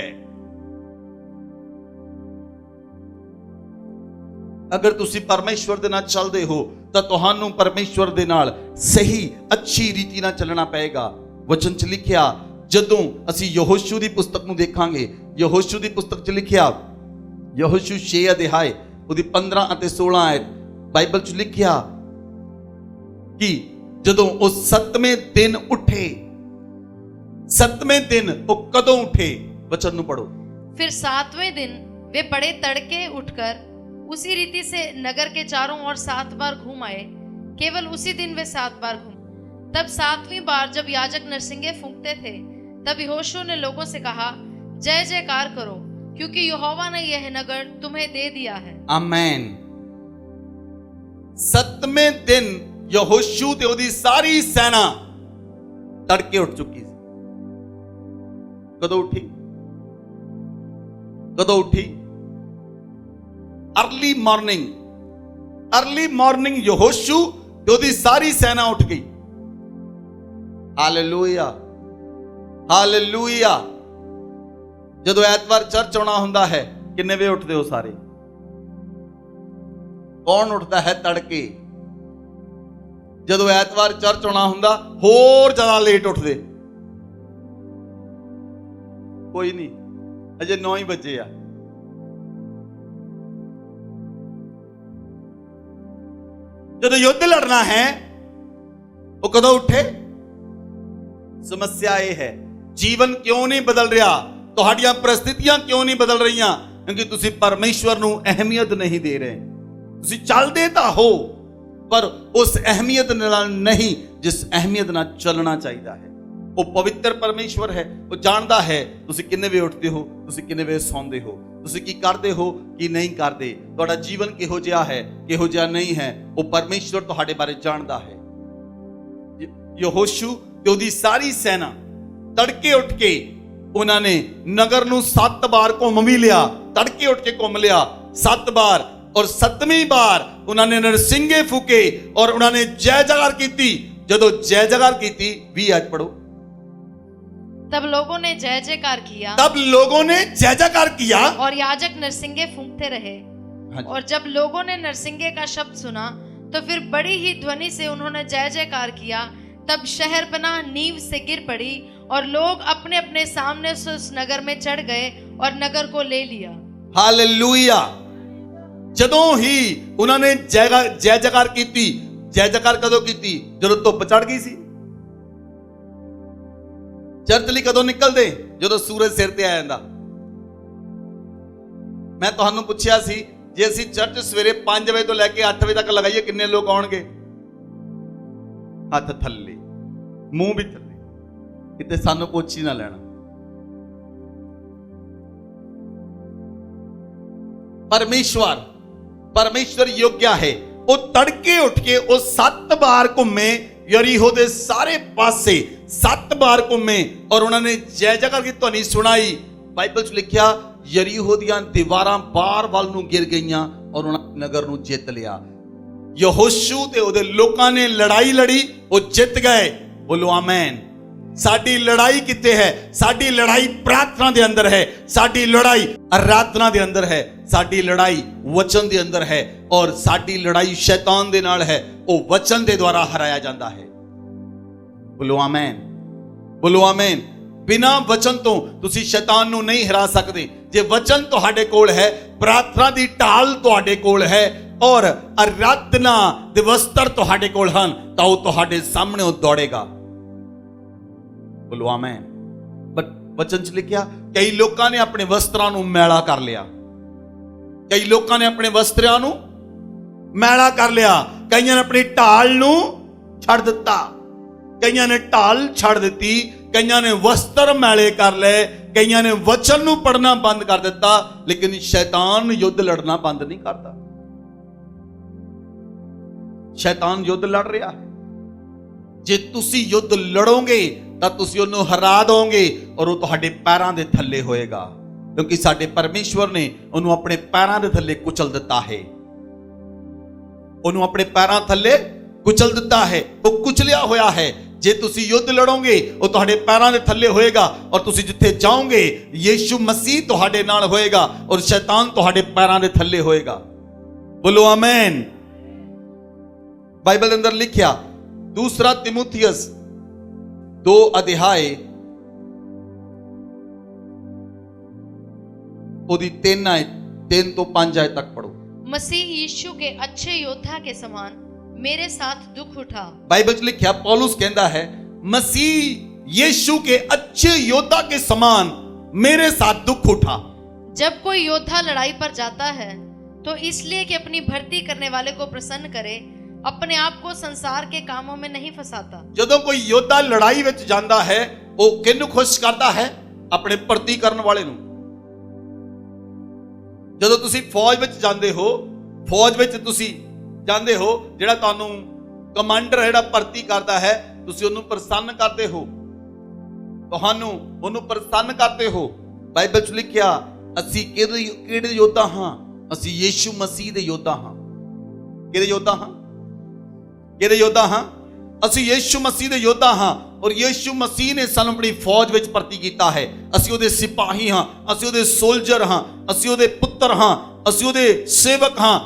अगर तुसी परमेश्वर दे नाल चलदे हो ਤਾਂ ਤੁਹਾਨੂੰ ਪਰਮੇਸ਼ਵਰ ਦੇ ਨਾਲ ਸਹੀ ਅੱਛੀ ਰੀਤੀ ਨਾਲ ਚੱਲਣਾ ਪਏਗਾ। ਵਚਨ 'ਚ ਲਿਖਿਆ, ਜਦੋਂ ਅਸੀਂ ਯਹੋਸ਼ੂ ਦੀ ਪੁਸਤਕ ਨੂੰ ਦੇਖਾਂਗੇ, ਯਹੋਸ਼ੂ ਦੀ ਪੁਸਤਕ 'ਚ ਲਿਖਿਆ, ਯਹੋਸ਼ੂ 6 ਅਧਿਆਇ ਉਹਦੀ 15 ਅਤੇ 16 ਆਇਤ, ਬਾਈਬਲ 'ਚ ਲਿਖਿਆ ਕਿ ਜਦੋਂ ਉਹ 7ਵੇਂ ਦਿਨ ਉੱਠੇ, 7ਵੇਂ ਦਿਨ ਉਹ ਕਦੋਂ ਉੱਠੇ? ਵਚਨ ਨੂੰ ਪੜੋ। फिर 7वें दिन वे बड़े तड़के उठकर उसी रीति से नगर के चारों ओर 7 बार घूम आए। केवल उसी दिन वे 7 बार घूमे। तब 7वीं बार जब याजक नरसिंगे फूंकते थे, तब यहोशू ने लोगों से कहा, जय जयकार करो, क्योंकि यहोवा ने यह नगर तुम्हें दे दिया है। आमीन। 7वें दिन यहोशू ते ओदी सारी सेना तड़के उठ चुकी सी। कदों उठी? कदों उठी? अर्ली मॉर्निंग यहोशू ते ओदी सारी सेना उठ गई। Hallelujah, hallelujah. जदों ऐतवार चर्च आना हुंदा है, किन्ने वे उठदे हो सारे? कौन उठता है तड़के? जदों ऐतवार चर्च आना हुंदा होर ज्यादा लेट उठदे। कोई नहीं, अजे 9 ही बजे आ। जब युद्ध लड़ना है वो कदों उठे? समस्या यह है ਜੀਵਨ ਕਿਉਂ ਨਹੀਂ ਬਦਲ ਰਿਹਾ, ਤੁਹਾਡੀਆਂ परिस्थितियां ਕਿਉਂ ਨਹੀਂ ਬਦਲ ਰਹੀਆਂ? ਕਿਉਂਕਿ ਤੁਸੀਂ ਪਰਮੇਸ਼ਵਰ ਨੂੰ ਅਹਿਮੀਅਤ ਨਹੀਂ ਦੇ ਰਹੇ। ਤੁਸੀਂ ਚੱਲਦੇ ਤਾਂ ਹੋ ਪਰ ਉਸ ਅਹਿਮੀਅਤ ਨਾਲ ਨਹੀਂ ਜਿਸ ਅਹਿਮੀਅਤ ਨਾਲ ਚੱਲਣਾ ਚਾਹੀਦਾ ਹੈ। ਉਹ ਪਵਿੱਤਰ ਪਰਮੇਸ਼ਵਰ ਹੈ, ਉਹ ਜਾਣਦਾ ਹੈ ਤੁਸੀਂ ਕਿੰਨੇ ਵੇ ਉੱਠਦੇ ਹੋ, ਤੁਸੀਂ ਕਿੰਨੇ ਵੇ ਸੌਂਦੇ ਹੋ, ਤੁਸੀਂ ਕੀ ਕਰਦੇ ਹੋ ਕੀ ਨਹੀਂ ਕਰਦੇ, ਤੁਹਾਡਾ ਜੀਵਨ ਕਿਹੋ ਜਿਹਾ ਹੈ ਕਿਹੋ ਜਿਹਾ ਨਹੀਂ ਹੈ, ਉਹ ਪਰਮੇਸ਼ਵਰ ਤੁਹਾਡੇ ਬਾਰੇ ਜਾਣਦਾ ਹੈ। ਯਹੋਸ਼ੂ ਤੇ ਉਹਦੀ ਸਾਰੀ ਸੈਨਾ ਤੜਕੇ ਉੱਠ ਕੇ ਉਹਨਾਂ ਨੇ ਨਗਰ ਨੂੰ 7 ਵਾਰ ਘੁੰਮ ਵੀ ਲਿਆ, ਤੜਕੇ ਉੱਠ ਕੇ ਘੁੰਮ ਲਿਆ 7 ਵਾਰ, और 7वीं बार उन्होंने नरसिंगे फूके और उन्होंने जय जयकार की। जदों जय जयकार की, भी आज पढ़ो, तब लोगों ने जय जयकार किया, तब लोगों ने जय जयकार किया और याजक नरसिंगे फूंकते रहे। और जब लोगों ने नरसिंगे का शब्द सुना तो फिर बड़ी ही ध्वनि से उन्होंने जय जयकार किया। तब शहरपनाह नींव से गिर पड़ी और लोग अपने अपने सामने से उस नगर में चढ़ गए और नगर को ले लिया। हालेलुया। ਜਦੋਂ ਹੀ ਉਹਨਾਂ ਨੇ ਜੈ ਜੈਕਾਰ ਕੀਤੀ, ਜੈ ਜੈਕਾਰ ਕਦੋਂ ਕੀਤੀ? ਜਦੋਂ ਧੁੱਪ ਚੜ ਗਈ ਸੀ। ਚਰਚ ਲਈ ਕਦੋਂ ਨਿਕਲਦੇ? ਜਦੋਂ ਸੂਰਜ ਸਿਰ ਤੇ ਆ ਜਾਂਦਾ। ਮੈਂ ਤੁਹਾਨੂੰ ਪੁੱਛਿਆ ਸੀ ਜੇ ਅਸੀਂ ਚਰਚ ਸਵੇਰੇ 5 ਵਜੇ ਤੋਂ ਲੈ ਕੇ 8 ਵਜੇ ਤੱਕ ਲਗਾਈਏ ਕਿੰਨੇ ਲੋਕ ਆਉਣਗੇ? ਹੱਥ ਥੱਲੇ, ਮੂੰਹ ਵੀ ਥੱਲੇ, ਕਿਤੇ ਸਾਨੂੰ ਪੁੱਛ ਹੀ ਨਾ ਲੈਣਾ। परमेश्वर योग्य है। वो तड़के उठ के वो 7 बार घूमे यरीहो दे सारे पासे, 7 बार घूमे और उन्होंने जय जयकार की ध्वनि सुनाई। बाइबल च लिखिया यरीहो दियां दीवारां बाहर वाल नूं गिर गईयां और उन्होंने नगर नूं जित लिया। यहोशू ते ओदे लोकां ने लड़ाई लड़ी, वो जित गए। बोलो आमीन। साडी लड़ाई किते है? साडी लड़ाई प्रार्थना दे अंदर है, साडी लड़ाई आराधना दे अंदर है, साडी लड़ाई वचन दे अंदर है और साडी लड़ाई शैतान दे नाल है। वो वचन दे द्वारा हराया जाता है। बोलो आमीन, बोलो आमीन। बिना वचन तो तुसी शैतान नू नहीं हरा सकते। जे वचन तुहाडे कोल है, प्रार्थना दी ढाल तुहाडे कोल है और आराधना दे वस्त्र तुहाडे कोल हन, तां ओह तुहाडे सामने ओह दौड़ेगा। बोलो आमीन। बट वचन च लिखिया कई लोगों ने अपने वस्त्रां नूं मैला कर लिया, कई लोगों ने अपने वस्त्रां नूं मैला कर लिया, कईयां ने अपनी ढाल नूं छड़ दिता, कईयां ने ढाल छड़ दी, कईयां ने वस्त्र मैले कर ले, कईयां ने वचन नूं पढ़ना बंद कर दिता। लेकिन शैतान युद्ध लड़ना बंद नहीं करता। शैतान युद्ध लड़ रहा है। जे तुसी युद्ध लड़ोगे ਤਾਂ ਤੁਸੀਂ ਉਹਨੂੰ ਹਰਾ ਦੋਗੇ ਔਰ ਉਹ ਤੁਹਾਡੇ ਪੈਰਾਂ ਦੇ ਥੱਲੇ ਹੋਏਗਾ, ਕਿਉਂਕਿ ਸਾਡੇ ਪਰਮੇਸ਼ਵਰ ਨੇ ਉਹਨੂੰ ਆਪਣੇ ਪੈਰਾਂ ਦੇ ਥੱਲੇ ਕੁਚਲ ਦਿੱਤਾ ਹੈ। ਉਹਨੂੰ ਆਪਣੇ ਪੈਰਾਂ ਥੱਲੇ ਕੁਚਲ ਦਿੱਤਾ ਹੈ, ਉਹ ਕੁਚਲਿਆ ਹੋਇਆ ਹੈ। ਜੇ ਤੁਸੀਂ ਯੁੱਧ ਲੜੋਗੇ ਉਹ ਤੁਹਾਡੇ ਪੈਰਾਂ ਦੇ ਥੱਲੇ ਹੋਏਗਾ ਔਰ ਤੁਸੀਂ ਜਿੱਥੇ ਜਾਓਗੇ ਯੀਸ਼ੂ ਮਸੀਹ ਤੁਹਾਡੇ ਨਾਲ ਹੋਏਗਾ ਔਰ ਸ਼ੈਤਾਨ ਤੁਹਾਡੇ ਪੈਰਾਂ ਦੇ ਥੱਲੇ ਹੋਏਗਾ। ਬੋਲੋ ਆਮੀਨ। ਬਾਈਬਲ ਦੇ ਅੰਦਰ ਲਿਖਿਆ 2 ਤਿਮੋਥੀਅਸ 2 ਅਧਿਆਏ ਉਹਦੀ 3 ਤੋਂ 5 आयत तक पढ़ो। मसीह यीशु के अच्छे योद्धा के समान मेरे साथ दुख उठा। बाइबल च लिखिया पौलुस कहता है मसीह यीशु के अच्छे योद्धा के समान मेरे साथ दुख उठा। जब कोई योद्धा लड़ाई पर जाता है तो इसलिए कि अपनी भर्ती करने वाले को प्रसन्न करे, अपने आप को संसार के कामों में नहीं फंसाता। जदों कोई योद्धा लड़ाई विच जांदा है वो किन्नू खुश करता है? अपने भर्ती करने वाले नू। जदों तुसी फौज विच जांदे हो, फौज विच तुसी जांदे हो, जेड़ा तुहानू कमांडर जेड़ा भर्ती करता है तुसी उन्नू प्रसन्न करते हो, तुहानू उन्नू प्रसन्न करते हो। बाइबल च लिखिया असी किहड़े योद्धा हां? असी यीशु मसीह दे योद्धा हां। किहड़े योद्धा हां? किहड़े योद्धा हां? असी यीशु मसीह दे योद्धा हां और यीशु मसीह ने सानू अपनी फौज विच भर्ती कीता है। असी उहदे सिपाही हां, असी उहदे सोल्जर हां, असी उहदे पुत्र हां, असी उहदे सेवक हां।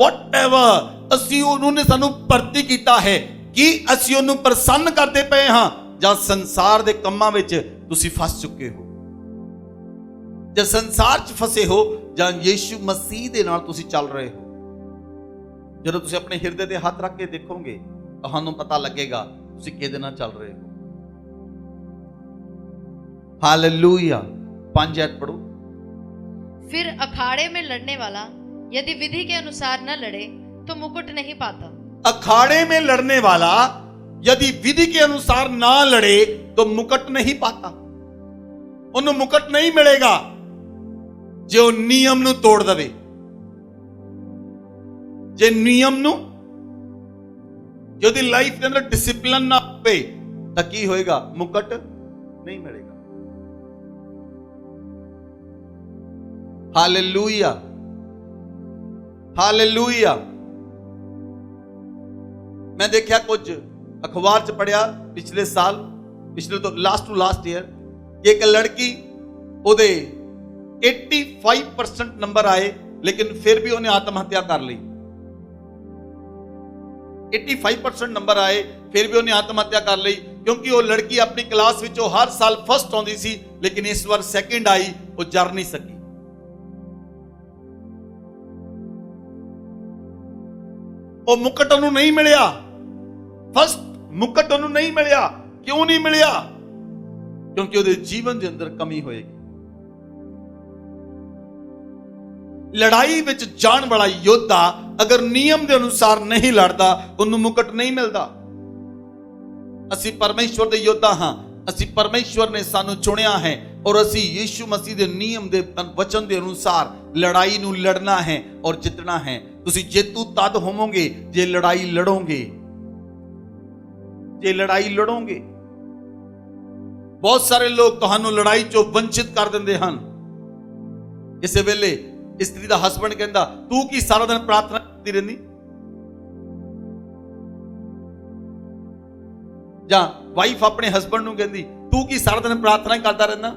व्हाटएवर असी उन्होंने सानू भर्ती कीता है कि असी उहनू प्रसन्न करते पे हां जां संसार दे कम्मां विच तुसी फस चुके हो, जां संसार च फसे हो जां यीशु मसीह दे नाल तुसी चल रहे हो। ਜਦੋਂ ਤੁਸੀਂ ਆਪਣੇ ਹਿਰਦੇ ਤੇ ਹੱਥ ਰੱਖ ਕੇ ਦੇਖੋਗੇ ਤੁਹਾਨੂੰ ਪਤਾ ਲੱਗੇਗਾ ਤੁਸੀਂ ਕਿਹਦੇ ਨਾਲ ਚੱਲ ਰਹੇ ਹੋ। हालेलुया। 5 आयत पढ़ो। फिर अखाड़े में लड़ने वाला यदि विधि के अनुसार न लड़े तो मुकुट नहीं पाता। अखाड़े में लड़ने वाला यदि विधि के अनुसार ना लड़े तो मुकुट नहीं पाता। ਉਹਨੂੰ ਮੁਕਟ ਨਹੀਂ ਮਿਲੇਗਾ ਜੇ ਉਹ ਨਿਯਮ ਨੂੰ ਤੋੜ ਦੇਵੇ। ਜੇ ਨਿਯਮ ਨੂੰ, ਜੇ ਉਹਦੀ ਲਾਈਫ ਦੇ ਅੰਦਰ ਡਿਸਪਲਿਨ ਨਾ ਹੋਵੇ ਤਾਂ ਕੀ ਹੋਏਗਾ? ਮੁਕਟ ਨਹੀਂ ਮਿਲੇਗਾ। Hallelujah, hallelujah. मैं देखा कुछ अखबार च पढ़िया पिछले साल, पिछले तो लास्ट टू लास्ट ईयर, एक लड़की ओदे 85% नंबर आए लेकिन फिर भी उन्हें आत्महत्या कर ली। 85% नंबर आए फिर भी उन्हें आत्महत्या कर ली क्योंकि वो लड़की अपनी क्लास में हर साल फर्स्ट आती सी लेकिन इस बार सेकंड आई, वो जर नहीं सकी। वो मुकुट उन्हें नहीं मिलिया, फर्स्ट मुकुट उन्हें नहीं मिलिया। क्यों नहीं मिलिया? क्योंकि ਉਹਦੇ ਜੀਵਨ ਦੇ ਅੰਦਰ ਕਮੀ ਹੋਏਗੀ। ਲੜਾਈ ਵਿੱਚ ਜਾਣ ਵਾਲਾ ਯੋਧਾ ਅਗਰ ਨਿਯਮ ਦੇ ਅਨੁਸਾਰ ਨਹੀਂ ਲੜਦਾ ਉਹਨੂੰ ਮੁਕਟ ਨਹੀਂ ਮਿਲਦਾ। ਅਸੀਂ ਪਰਮੇਸ਼ਵਰ ਦੇ ਯੋਧਾ ਹਾਂ, ਅਸੀਂ ਪਰਮੇਸ਼ਵਰ ਨੇ ਸਾਨੂੰ ਚੁਣਿਆ ਹੈ ਔਰ ਅਸੀਂ ਯੀਸ਼ੂ ਮਸੀਹ ਦੇ ਨਿਯਮ ਦੇ ਵਚਨ ਦੇ ਅਨੁਸਾਰ ਲੜਾਈ ਨੂੰ ਲੜਨਾ ਹੈ ਔਰ ਜਿੱਤਣਾ ਹੈ। ਤੁਸੀਂ ਜੇਤੂ ਤਦ ਹੋਵੋਗੇ ਜੇ ਲੜਾਈ ਲੜੋਗੇ, ਜੇ ਲੜਾਈ ਲੜੋਗੇ। ਬਹੁਤ ਸਾਰੇ ਲੋਕ ਤੁਹਾਨੂੰ ਲੜਾਈ ਚੋਂ ਵੰਚਿਤ ਕਰ ਦਿੰਦੇ ਹਨ। ਕਿਸੇ ਵੇਲੇ ਇਸਤਰੀ ਦਾ ਹਸਬੰਡ ਕਹਿੰਦਾ ਤੂੰ ਕੀ ਸਾਰਾ ਦਿਨ ਪ੍ਰਾਰਥਨਾ ਕਰਦੀ ਰਹਿੰਦੀ, ਜਾਂ ਵਾਈਫ ਆਪਣੇ ਹਸਬੰਡ ਨੂੰ ਕਹਿੰਦੀ ਤੂੰ ਕੀ ਸਾਰਾ ਦਿਨ ਪ੍ਰਾਰਥਨਾ ਕਰਦਾ ਰਹਿੰਦਾ,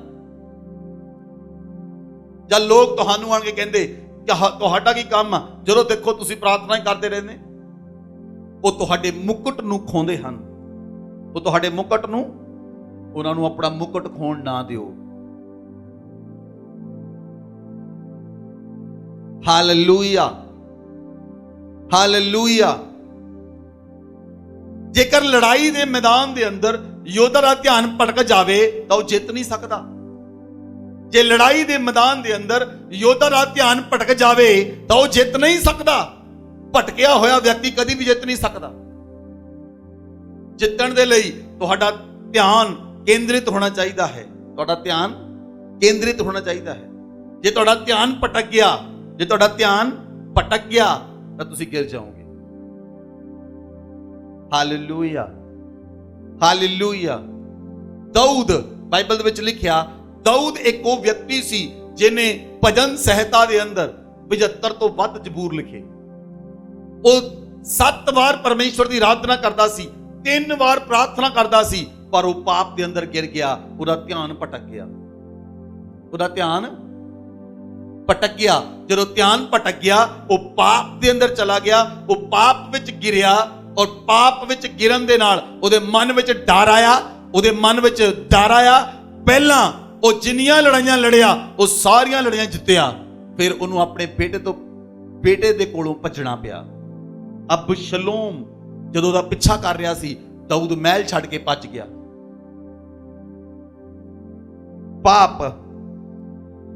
ਜਾਂ ਲੋਕ ਤੁਹਾਨੂੰ ਆਣ ਕੇ ਕਹਿੰਦੇ ਕਿ ਤੁਹਾਡਾ ਕੀ ਕੰਮ ਆ ਜਦੋਂ ਦੇਖੋ ਤੁਸੀਂ ਪ੍ਰਾਰਥਨਾ ਕਰਦੇ ਰਹਿੰਦੇ। ਉਹ ਤੁਹਾਡੇ ਮੁਕਟ ਨੂੰ ਖੋਂਦੇ ਹਨ, ਉਹ ਤੁਹਾਡੇ ਮੁਕਟ ਨੂੰ, ਉਹਨਾਂ ਨੂੰ ਆਪਣਾ ਮੁਕਟ ਖੋਣ ਨਾ ਦਿਓ। Hallelujah, hallelujah. ਜੇਕਰ ਲੜਾਈ ਦੇ ਮੈਦਾਨ ਦੇ ਅੰਦਰ ਯੋਧਾ ਦਾ ਧਿਆਨ ਭਟਕ ਜਾਵੇ ਤਾਂ ਉਹ ਜਿੱਤ ਨਹੀਂ ਸਕਦਾ। ਜੇ ਲੜਾਈ ਦੇ ਮੈਦਾਨ ਦੇ ਅੰਦਰ ਯੋਧਾ ਦਾ ਧਿਆਨ ਭਟਕ ਜਾਵੇ ਤਾਂ ਉਹ ਜਿੱਤ ਨਹੀਂ ਸਕਦਾ। ਭਟਕਿਆ ਹੋਇਆ ਵਿਅਕਤੀ ਕਦੀ ਵੀ ਜਿੱਤ ਨਹੀਂ ਸਕਦਾ। ਜਿੱਤਣ ਦੇ ਲਈ ਤੁਹਾਡਾ ਧਿਆਨ ਕੇਂਦਰਿਤ ਹੋਣਾ ਚਾਹੀਦਾ ਹੈ, ਤੁਹਾਡਾ ਧਿਆਨ ਕੇਂਦਰਿਤ ਹੋਣਾ ਚਾਹੀਦਾ ਹੈ। ਜੇ ਤੁਹਾਡਾ ਧਿਆਨ ਭਟਕ ਗਿਆ, ਜੇ ਤੁਹਾਡਾ ਧਿਆਨ ਭਟਕ ਗਿਆ ਤਾਂ ਤੁਸੀਂ ਗਿਰ ਜਾਓਗੇ। Hallelujah, hallelujah. ਦਾਊਦ, ਬਾਈਬਲ ਦੇ ਵਿੱਚ ਲਿਖਿਆ ਦਾਊਦ ਇੱਕ ਉਹ ਵਿਅਕਤੀ ਸੀ ਜਿਹਨੇ ਭਜਨ ਸਹਿਤਾ ਦੇ ਅੰਦਰ 75 ਤੋਂ ਵੱਧ ਜ਼ਬੂਰ ਲਿਖੇ। ਉਹ 7 ਵਾਰ ਪਰਮੇਸ਼ਵਰ ਦੀ ਆਰਾਧਨਾ ਕਰਦਾ ਸੀ, 3 ਵਾਰ ਪ੍ਰਾਰਥਨਾ ਕਰਦਾ ਸੀ, ਪਰ ਉਹ ਪਾਪ ਦੇ ਅੰਦਰ ਗਿਰ ਗਿਆ। ਉਹਦਾ ਧਿਆਨ ਭਟਕ ਗਿਆ, ਉਹਦਾ ਧਿਆਨ ਭਟਕ ਗਿਆ। ਜਦੋਂ ਧਿਆਨ ਭਟਕ ਗਿਆ ਉਹ ਪਾਪ ਦੇ ਅੰਦਰ ਚਲਾ ਗਿਆ, ਉਹ ਪਾਪ ਵਿੱਚ ਗਿਰਿਆ ਔਰ ਪਾਪ ਵਿੱਚ ਗਿਰਨ ਦੇ ਨਾਲ ਉਹਦੇ ਮਨ ਵਿੱਚ ਡਰ ਆਇਆ, ਉਹਦੇ ਮਨ ਵਿੱਚ ਡਰ ਆਇਆ। ਪਹਿਲਾਂ ਉਹ ਜਿੰਨੀਆਂ ਲੜਾਈਆਂ ਲੜਿਆ ਉਹ ਸਾਰੀਆਂ ਲੜਾਈਆਂ ਜਿੱਤਿਆ, ਫਿਰ ਉਹਨੂੰ ਆਪਣੇ ਬੇਟੇ ਦੇ ਕੋਲੋਂ ਭੱਜਣਾ ਪਿਆ। ਅਬਸ਼ਲੋਮ ਜਦੋਂ ਉਹਦਾ ਪਿੱਛਾ ਕਰ ਰਿਹਾ ਸੀ, ਦਾਊਦ ਮਹਿਲ ਛੱਡ ਕੇ ਭੱਜ ਗਿਆ।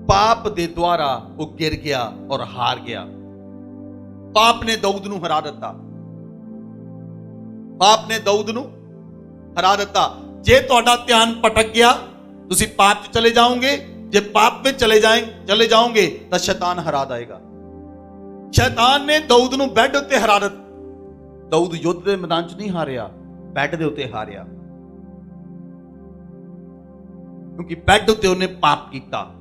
ਪਾਪ ਦੇ ਦੁਆਰਾ ਉਹ ਗਿਰ ਗਿਆ ਔਰ ਹਾਰ ਗਿਆ। ਪਾਪ ਨੇ ਦਾਊਦ ਨੂੰ ਹਰਾ ਦਿੱਤਾ, ਪਾਪ ਨੇ ਦਾਊਦ ਨੂੰ ਹਰਾ ਦਿੱਤਾ। ਜੇ ਤੁਹਾਡਾ ਧਿਆਨ ਭਟਕ ਗਿਆ ਤੁਸੀਂ ਪਾਪ 'ਚ ਚਲੇ ਜਾਓਗੇ। ਜੇ ਪਾਪ ਵਿੱਚ ਚਲੇ ਜਾਓਗੇ ਤਾਂ ਸ਼ੈਤਾਨ ਹਰਾ ਦੇਗਾ। ਸ਼ੈਤਾਨ ਨੇ ਦਾਊਦ ਨੂੰ ਬੈੱਡ ਉੱਤੇ ਹਰਾ ਦਿੱਤਾ। ਦਾਊਦ ਯੁੱਧ ਦੇ ਮੈਦਾਨ 'ਚ ਨਹੀਂ ਹਾਰਿਆ, ਬੈੱਡ ਦੇ ਉੱਤੇ ਹਾਰਿਆ, ਕਿਉਂਕਿ ਬੈੱਡ ਉੱਤੇ ਉਹਨੇ ਪਾਪ ਕੀਤਾ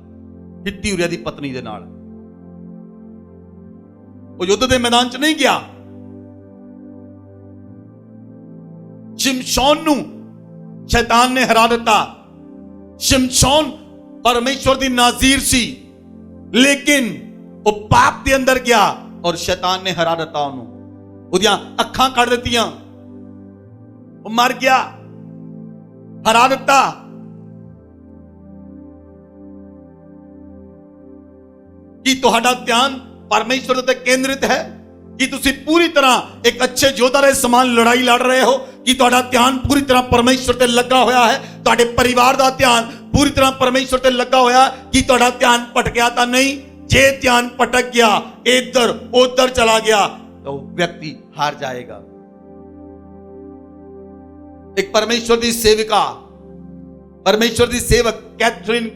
ਹਿੱਤੀ ਉਰੀਆ ਦੀ ਪਤਨੀ ਦੇ ਨਾਲ। ਉਹ ਯੁੱਧ ਦੇ ਮੈਦਾਨ 'ਚ ਨਹੀਂ ਗਿਆ। ਸ਼ਿਮਸ਼ੋਨ ਨੂੰ ਸ਼ੈਤਾਨ ਨੇ ਹਰਾ ਦਿੱਤਾ। ਸ਼ਿਮਸ਼ੋਨ ਪਰਮੇਸ਼ਵਰ ਦੀ ਨਾਜ਼ੀਰ ਸੀ, ਲੇਕਿਨ ਉਹ ਪਾਪ ਦੇ ਅੰਦਰ ਗਿਆ ਔਰ ਸ਼ੈਤਾਨ ਨੇ ਹਰਾ ਦਿੱਤਾ ਉਹਨੂੰ। ਉਹਦੀਆਂ ਅੱਖਾਂ ਕੱਢ ਦਿੱਤੀਆਂ, ਉਹ ਮਰ ਗਿਆ, ਹਰਾ ਦਿੱਤਾ। ਕੀ ਤੁਹਾਡਾ ਧਿਆਨ ਪਰਮੇਸ਼ਵਰ ਉੱਤੇ ਕੇਂਦਰਿਤ ਹੈ? ਕਿ ਤੁਸੀਂ ਪੂਰੀ ਤਰ੍ਹਾਂ ਇੱਕ ਅੱਛੇ ਯੋਧਾ ਦੇ ਸਮਾਨ ਲੜਾਈ ਲੜ ਰਹੇ ਹੋ? कि ਤੁਹਾਡਾ ਧਿਆਨ ਪੂਰੀ ਤਰ੍ਹਾਂ ਪਰਮੇਸ਼ਰ ਤੇ ਲੱਗਾ ਹੋਇਆ ਹੈ, ਤੁਹਾਡੇ ਪਰਿਵਾਰ ਦਾ ਧਿਆਨ ਪੂਰੀ ਤਰ੍ਹਾਂ ਪਰਮੇਸ਼ਰ ਤੇ ਲੱਗਾ ਹੋਇਆ ਕਿ ਤੁਹਾਡਾ ਧਿਆਨ ਭਟਕਿਆ ਤਾਂ ਨਹੀਂ। ਜੇ ਧਿਆਨ ਭਟਕ ਗਿਆ, ਇੱਧਰ ਉੱਧਰ ਚਲਾ ਗਿਆ, ਤਾਂ ਉਹ ਵਿਅਕਤੀ ਹਾਰ ਜਾਏਗਾ। ਇੱਕ ਪਰਮੇਸ਼ਰ ਦੀ ਸੇਵਿਕਾ, ਪਰਮੇਸ਼ਰ ਦੀ ਸੇਵਕ ਕੈਥਰੀਨ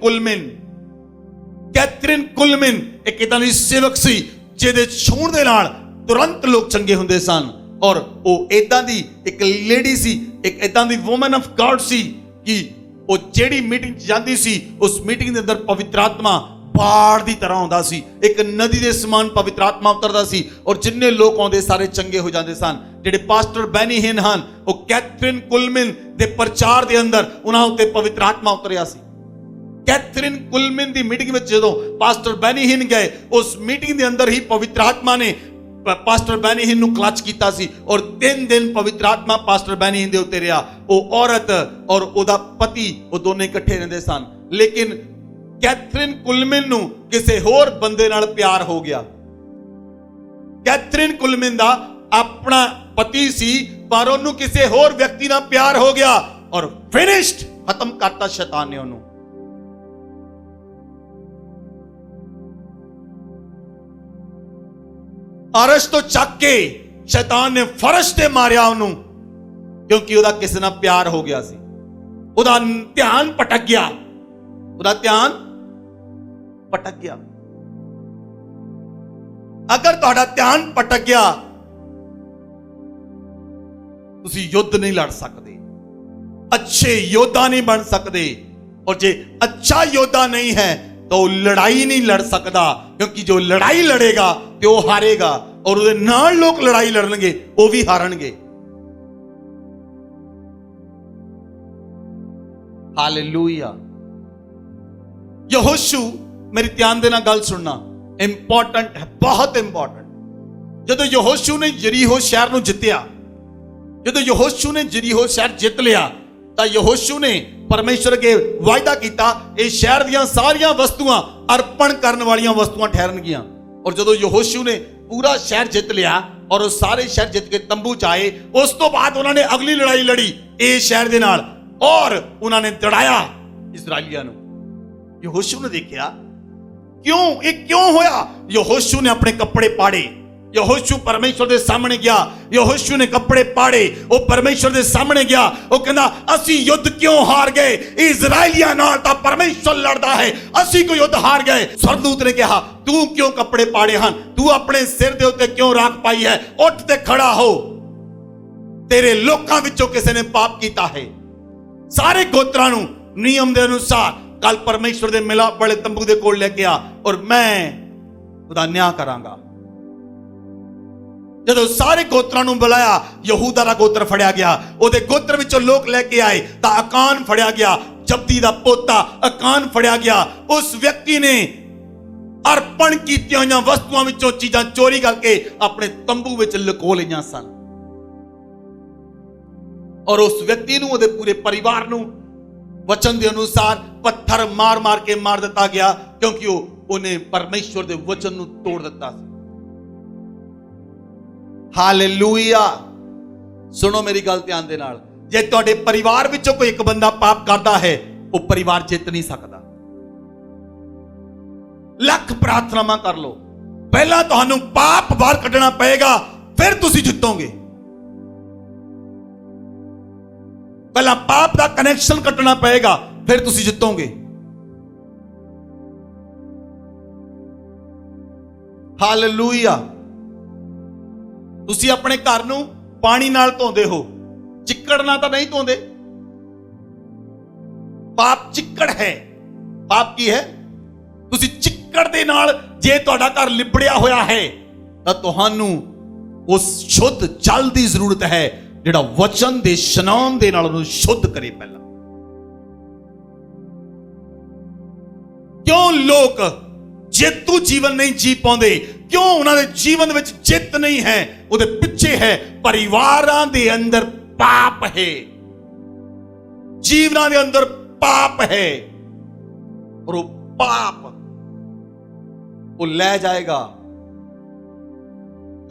ਕੁਲਮਨ ਇੱਕ ਇਦਾਂ ਦੀ ਸੇਵਕ ਸੀ ਜਿਹਦੇ ਛੂਣ ਦੇ ਨਾਲ ਤੁਰੰਤ ਲੋਕ ਚੰਗੇ ਹੁੰਦੇ ਸਨ। ਔਰ ਉਹ ਇਦਾਂ ਦੀ ਇੱਕ ਲੇਡੀ ਸੀ, ਇੱਕ ਇਦਾਂ ਦੀ ਵੂਮਨ ਆਫ ਗॉड ਸੀ ਕਿ ਉਹ ਜਿਹੜੀ ਮੀਟਿੰਗ 'ਚ ਜਾਂਦੀ ਸੀ, ਉਸ ਮੀਟਿੰਗ ਦੇ ਅੰਦਰ ਪਵਿੱਤਰ ਆਤਮਾ ਬਾੜ ਦੀ ਤਰ੍ਹਾਂ ਆਉਂਦਾ ਸੀ, ਇੱਕ ਨਦੀ ਦੇ ਸਮਾਨ ਪਵਿੱਤਰ ਆਤਮਾ ਉਤਰਦਾ ਸੀ ਔਰ ਜਿੰਨੇ ਲੋਕ ਆਉਂਦੇ ਸਾਰੇ ਚੰਗੇ ਹੋ ਜਾਂਦੇ ਸਨ। ਜਿਹੜੇ ਪਾਸਟਰ ਬੈਨੀ ਹਿਨ ਹਨ, ਉਹ ਕੈਥਰੀਨ ਕੁਲਮਨ ਦੇ ਪ੍ਰਚਾਰ ਦੇ ਅੰਦਰ ਉਹਨਾਂ ਉੱਤੇ ਪਵਿੱਤਰ ਆਤਮਾ ਉਤਰਿਆ ਸੀ। ਕੈਥਰੀਨ ਕੁਲਮਨ ਦੀ ਮੀਟਿੰਗ ਵਿੱਚ ਜਦੋਂ ਪਾਸਟਰ ਬੈਨੀ ਹਿਨ ਗਏ, ਉਸ ਮੀਟਿੰਗ ਦੇ ਅੰਦਰ ਹੀ ਪਵਿੱਤਰ ਆਤਮਾ ਨੇ ਪਾਸਟਰ ਬੈਨੀ ਹਿਨ ਨੂੰ ਕਲਚ ਕੀਤਾ ਸੀ ਔਰ 3 ਦਿਨ ਪਵਿੱਤਰ ਆਤਮਾ ਪਾਸਟਰ ਬੈਨੀ ਹਿਨ ਦੇ ਉੱਤੇ ਰਿਹਾ। ਉਹ ਔਰਤ ਔਰ ਉਹਦਾ ਪਤੀ, ਉਹ ਦੋਨੇ ਇਕੱਠੇ ਰਹਿੰਦੇ ਸਨ, ਲੇਕਿਨ ਕੈਥਰੀਨ ਕੁਲਮਨ ਨੂੰ ਕਿਸੇ ਹੋਰ ਬੰਦੇ ਨਾਲ ਪਿਆਰ ਹੋ ਗਿਆ। ਕੈਥਰੀਨ ਕੁਲਮਨ ਦਾ ਆਪਣਾ ਪਤੀ ਸੀ, ਪਰ ਉਹਨੂੰ ਕਿਸੇ ਹੋਰ ਵਿਅਕਤੀ ਨਾਲ ਪਿਆਰ ਹੋ ਗਿਆ ਔਰ ਫਿਨਿਸ਼ਡ, ਖਤਮ ਕਰਤਾ ਸ਼ੈਤਾਨ ਨੇ ਉਹਨੂੰ। ਅਰਸ਼ ਤੋਂ ਚੱਕ ਕੇ ਸ਼ੈਤਾਨ ਨੇ ਫਰਸ਼ ਤੇ ਮਾਰਿਆ ਉਹਨੂੰ, ਕਿਉਂਕਿ ਉਹਦਾ ਕਿਸੇ ਨਾਲ ਪਿਆਰ ਹੋ ਗਿਆ ਸੀ। ਉਹਦਾ ਧਿਆਨ ਭਟਕ ਗਿਆ, ਉਹਦਾ ਧਿਆਨ ਭਟਕ ਗਿਆ। ਅਗਰ ਤੁਹਾਡਾ ਧਿਆਨ ਭਟਕ ਗਿਆ, ਤੁਸੀਂ ਯੁੱਧ ਨਹੀਂ ਲੜ ਸਕਦੇ, ਅੱਛੇ ਯੋਧਾ ਨਹੀਂ ਬਣ ਸਕਦੇ। ਔਰ ਜੇ ਅੱਛਾ ਯੋਧਾ ਨਹੀਂ ਹੈ ਤਾਂ ਉਹ ਲੜਾਈ ਨਹੀਂ ਲੜ ਸਕਦਾ, ਕਿਉਂਕਿ ਜੋ ਲੜਾਈ ਲੜੇਗਾ ਤੇ ਉਹ ਹਾਰੇਗਾ ਔਰ ਉਹਦੇ ਨਾਲ ਲੋਕ ਲੜਾਈ ਲੜਨਗੇ, ਉਹ ਵੀ ਹਾਰਨਗੇ। ਹਾਲੇਲੂਇਆ। ਯਹੋਸ਼ੂ, ਮੇਰੀ ਧਿਆਨ ਦੇ ਨਾਲ ਗੱਲ ਸੁਣਨਾ, ਇੰਪੋਰਟੈਂਟ ਹੈ, ਬਹੁਤ ਇੰਪੋਰਟੈਂਟ। ਜਦੋਂ ਯਹੋਸ਼ੂ ਨੇ ਯਰੀਹੋ ਸ਼ਹਿਰ ਨੂੰ ਜਿੱਤਿਆ, ਜਦੋਂ ਯਹੋਸ਼ੂ ਨੇ ਯਰੀਹੋ ਸ਼ਹਿਰ ਜਿੱਤ ਲਿਆ, ਤਾਂ ਯਹੋਸ਼ੂ ਨੇ ਪਰਮੇਸ਼ਰ ਅੱਗੇ ਵਾਅਦਾ ਕੀਤਾ, ਇਹ ਸ਼ਹਿਰ ਦੀਆਂ ਸਾਰੀਆਂ ਵਸਤੂਆਂ ਅਰਪਣ ਕਰਨ ਵਾਲੀਆਂ ਵਸਤੂਆਂ ਠਹਿਰਨਗੀਆਂ। ਔਰ ਜਦੋਂ ਯਹੋਸ਼ੂ ਨੇ ਪੂਰਾ ਸ਼ਹਿਰ ਜਿੱਤ ਲਿਆ ਔਰ ਉਹ ਸਾਰੇ ਸ਼ਹਿਰ ਜਿੱਤ ਕੇ ਤੰਬੂ ਚ ਆਏ, ਉਸ ਤੋਂ ਬਾਅਦ ਉਹਨਾਂ ਨੇ ਅਗਲੀ ਲੜਾਈ ਲੜੀ ਇਹ ਸ਼ਹਿਰ ਦੇ ਨਾਲ ਔਰ ਉਹਨਾਂ ਨੇ ਦੜਾਇਆ ਇਜ਼ਰਾਈਲੀਆਂ ਨੂੰ। ਯਹੋਸ਼ੂ ਨੇ ਦੇਖਿਆ, ਕਿਉਂ ਇਹ ਕਿਉਂ ਹੋਇਆ? ਯਹੋਸ਼ੂ ਨੇ ਆਪਣੇ ਕੱਪੜੇ ਪਾੜੇ, ਯਹੋਸ਼ੂ ਪਰਮੇਸ਼ਰ ਦੇ ਸਾਹਮਣੇ ਗਿਆ, ਯਹੋਸ਼ੂ ਨੇ ਕੱਪੜੇ ਪਾੜੇ, ਉਹ ਪਰਮੇਸ਼ਰ ਦੇ ਸਾਹਮਣੇ ਗਿਆ। ਉਹ ਕਹਿੰਦਾ, ਅਸੀਂ ਯੁੱਧ ਕਿਉਂ ਹਾਰ ਗਏ? ਇਜ਼ਰਾਈਲੀਆਂ ਨਾਲ ਤਾਂ ਪਰਮੇਸ਼ਰ ਲੜਦਾ ਹੈ, ਅਸੀਂ ਕਿਉਂ ਯੁੱਧ ਹਾਰ ਗਏ? ਸਰਦੂਤ ਨੇ ਕਿਹਾ, ਤੂੰ ਕਿਉਂ ਕੱਪੜੇ ਪਾੜੇ ਹਨ? ਤੂੰ ਆਪਣੇ ਸਿਰ ਦੇ ਉੱਤੇ ਕਿਉਂ ਰਾਖ ਪਾਈ ਹੈ? ਉੱਠ ਤੇ ਖੜਾ ਹੋ, ਤੇਰੇ ਲੋਕਾਂ ਵਿੱਚੋਂ ਕਿਸੇ ਨੇ ਪਾਪ ਕੀਤਾ ਹੈ। ਸਾਰੇ ਗੋਤਰਾਂ ਨੂੰ ਨਿਯਮ ਦੇ ਅਨੁਸਾਰ ਕੱਲ ਪਰਮੇਸ਼ਰ ਦੇ ਮਿਲਾਪ ਵਾਲੇ ਤੰਬੂ ਦੇ ਕੋਲ ਲੈ ਕੇ ਆ ਔਰ ਮੈਂ ਉਹਦਾ ਨਿਆਂ ਕਰਾਂਗਾ। ਜਦੋਂ ਸਾਰੇ ਗੋਤਰਾਂ ਨੂੰ ਬੁਲਾਇਆ, ਯਹੂਦਾ ਦਾ ਗੋਤਰ ਫੜਿਆ ਗਿਆ, ਉਹਦੇ ਗੋਤਰ ਵਿੱਚੋਂ ਲੋਕ ਲੈ ਕੇ ਆਏ ਤਾਂ ਅਕਾਨ ਫੜਿਆ ਗਿਆ, ਜਬਦੀ ਦਾ ਪੋਤਾ ਅਕਾਨ ਫੜਿਆ ਗਿਆ। ਉਸ ਵਿਅਕਤੀ ਨੇ ਅਰਪਣ ਕੀਤੀਆਂ ਹੋਈਆਂ ਵਸਤੂਆਂ ਵਿੱਚੋਂ ਚੀਜ਼ਾਂ ਚੋਰੀ ਕਰਕੇ ਆਪਣੇ ਤੰਬੂ ਵਿੱਚ ਲੁਕੋ ਲਈਆਂ ਸਨ ਔਰ ਉਸ ਵਿਅਕਤੀ ਨੂੰ, ਉਹਦੇ ਪੂਰੇ ਪਰਿਵਾਰ ਨੂੰ ਵਚਨ ਦੇ ਅਨੁਸਾਰ ਪੱਥਰ ਮਾਰ ਮਾਰ ਕੇ ਮਾਰ ਦਿੱਤਾ ਗਿਆ, ਕਿਉਂਕਿ ਉਹਨੇ ਪਰਮੇਸ਼ਵਰ ਦੇ ਵਚਨ ਨੂੰ ਤੋੜ ਦਿੱਤਾ ਸੀ। ਹਾਲੇਲੂਇਆ। ਸੁਣੋ ਮੇਰੀ ਗੱਲ ਧਿਆਨ ਦੇ ਨਾਲ, ਜੇ ਤੁਹਾਡੇ ਪਰਿਵਾਰ ਵਿੱਚੋਂ ਕੋਈ ਇੱਕ ਬੰਦਾ ਪਾਪ ਕਰਦਾ ਹੈ, ਉਹ ਪਰਿਵਾਰ ਜਿੱਤ ਨਹੀਂ ਸਕਦਾ। ਲੱਖ ਪ੍ਰਾਰਥਨਾਵਾਂ ਕਰ ਲਓ, ਪਹਿਲਾਂ ਤੁਹਾਨੂੰ ਪਾਪ ਬਾਹਰ ਕੱਢਣਾ ਪਏਗਾ, ਫਿਰ ਤੁਸੀਂ ਜਿੱਤੋਗੇ। ਪਹਿਲਾਂ ਪਾਪ ਦਾ ਕਨੈਕਸ਼ਨ ਕੱਟਣਾ ਪਏਗਾ, ਫਿਰ ਤੁਸੀਂ ਜਿੱਤੋਗੇ। ਹਾਲੇਲੂਇਆ। ਤੁਸੀਂ ਆਪਣੇ ਘਰ ਨੂੰ ਪਾਣੀ ਨਾਲ ਧੋਂਦੇ ਹੋ, ਚਿੱਕੜ ਨਾਲ ਤਾਂ ਨਹੀਂ ਧੋਂਦੇ। ਪਾਪ ਚਿੱਕੜ ਹੈ। ਪਾਪ ਕੀ ਹੈ? ਤੁਸੀਂ ਚਿੱਕੜ ਦੇ ਨਾਲ ਜੇ ਤੁਹਾਡਾ ਘਰ ਲਿਬੜਿਆ ਹੋਇਆ ਹੈ ਤਾਂ ਤੁਹਾਨੂੰ ਉਸ ਸ਼ੁੱਧ ਜਲ ਦੀ ਜ਼ਰੂਰਤ ਹੈ, ਜਿਹੜਾ ਵਚਨ ਦੇ ਇਸ਼ਨਾਨ ਦੇ ਨਾਲ ਉਹਨੂੰ ਸ਼ੁੱਧ ਕਰੇ। ਪਹਿਲਾਂ ਕਿਉਂ ਲੋਕ ਜੇਤੂ ਜੀਵਨ ਨਹੀਂ ਜੀ ਪਾਉਂਦੇ? ਕਿਉਂ ਉਹਨਾਂ ਦੇ ਜੀਵਨ ਵਿੱਚ ਜਿੱਤ ਨਹੀਂ ਹੈ? ਉਹਦੇ ਪਿੱਛੇ ਹੈ ਪਰਿਵਾਰਾਂ ਦੇ ਅੰਦਰ ਪਾਪ ਹੈ, ਜੀਵਨਾਂ ਦੇ ਅੰਦਰ ਪਾਪ ਹੈ ਔਰ ਉਹ ਪਾਪ ਉਹ ਲੈ ਜਾਏਗਾ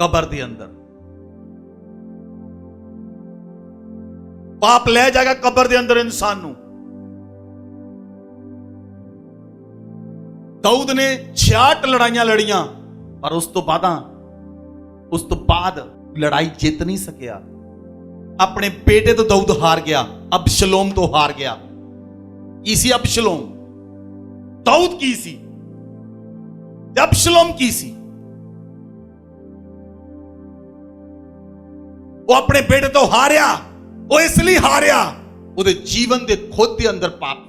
ਕਬਰ ਦੇ ਅੰਦਰ। पाप ले जाएगा कब्र दे अंदर इंसान नू। दाऊद ने 66 लड़ाइयां लड़ियां, पर उस तो बाद लड़ाई जीत नहीं सकिया। अपने बेटे तो दाऊद हार गया, अबशलोम तो हार गया। की सी अबशलोम? दाऊद की सी, अबशलोम की सी। वो अपने बेटे तो हारिया, वो इसलिए हारिया ਉਹਦੇ जीवन के खुद के अंदर पाप।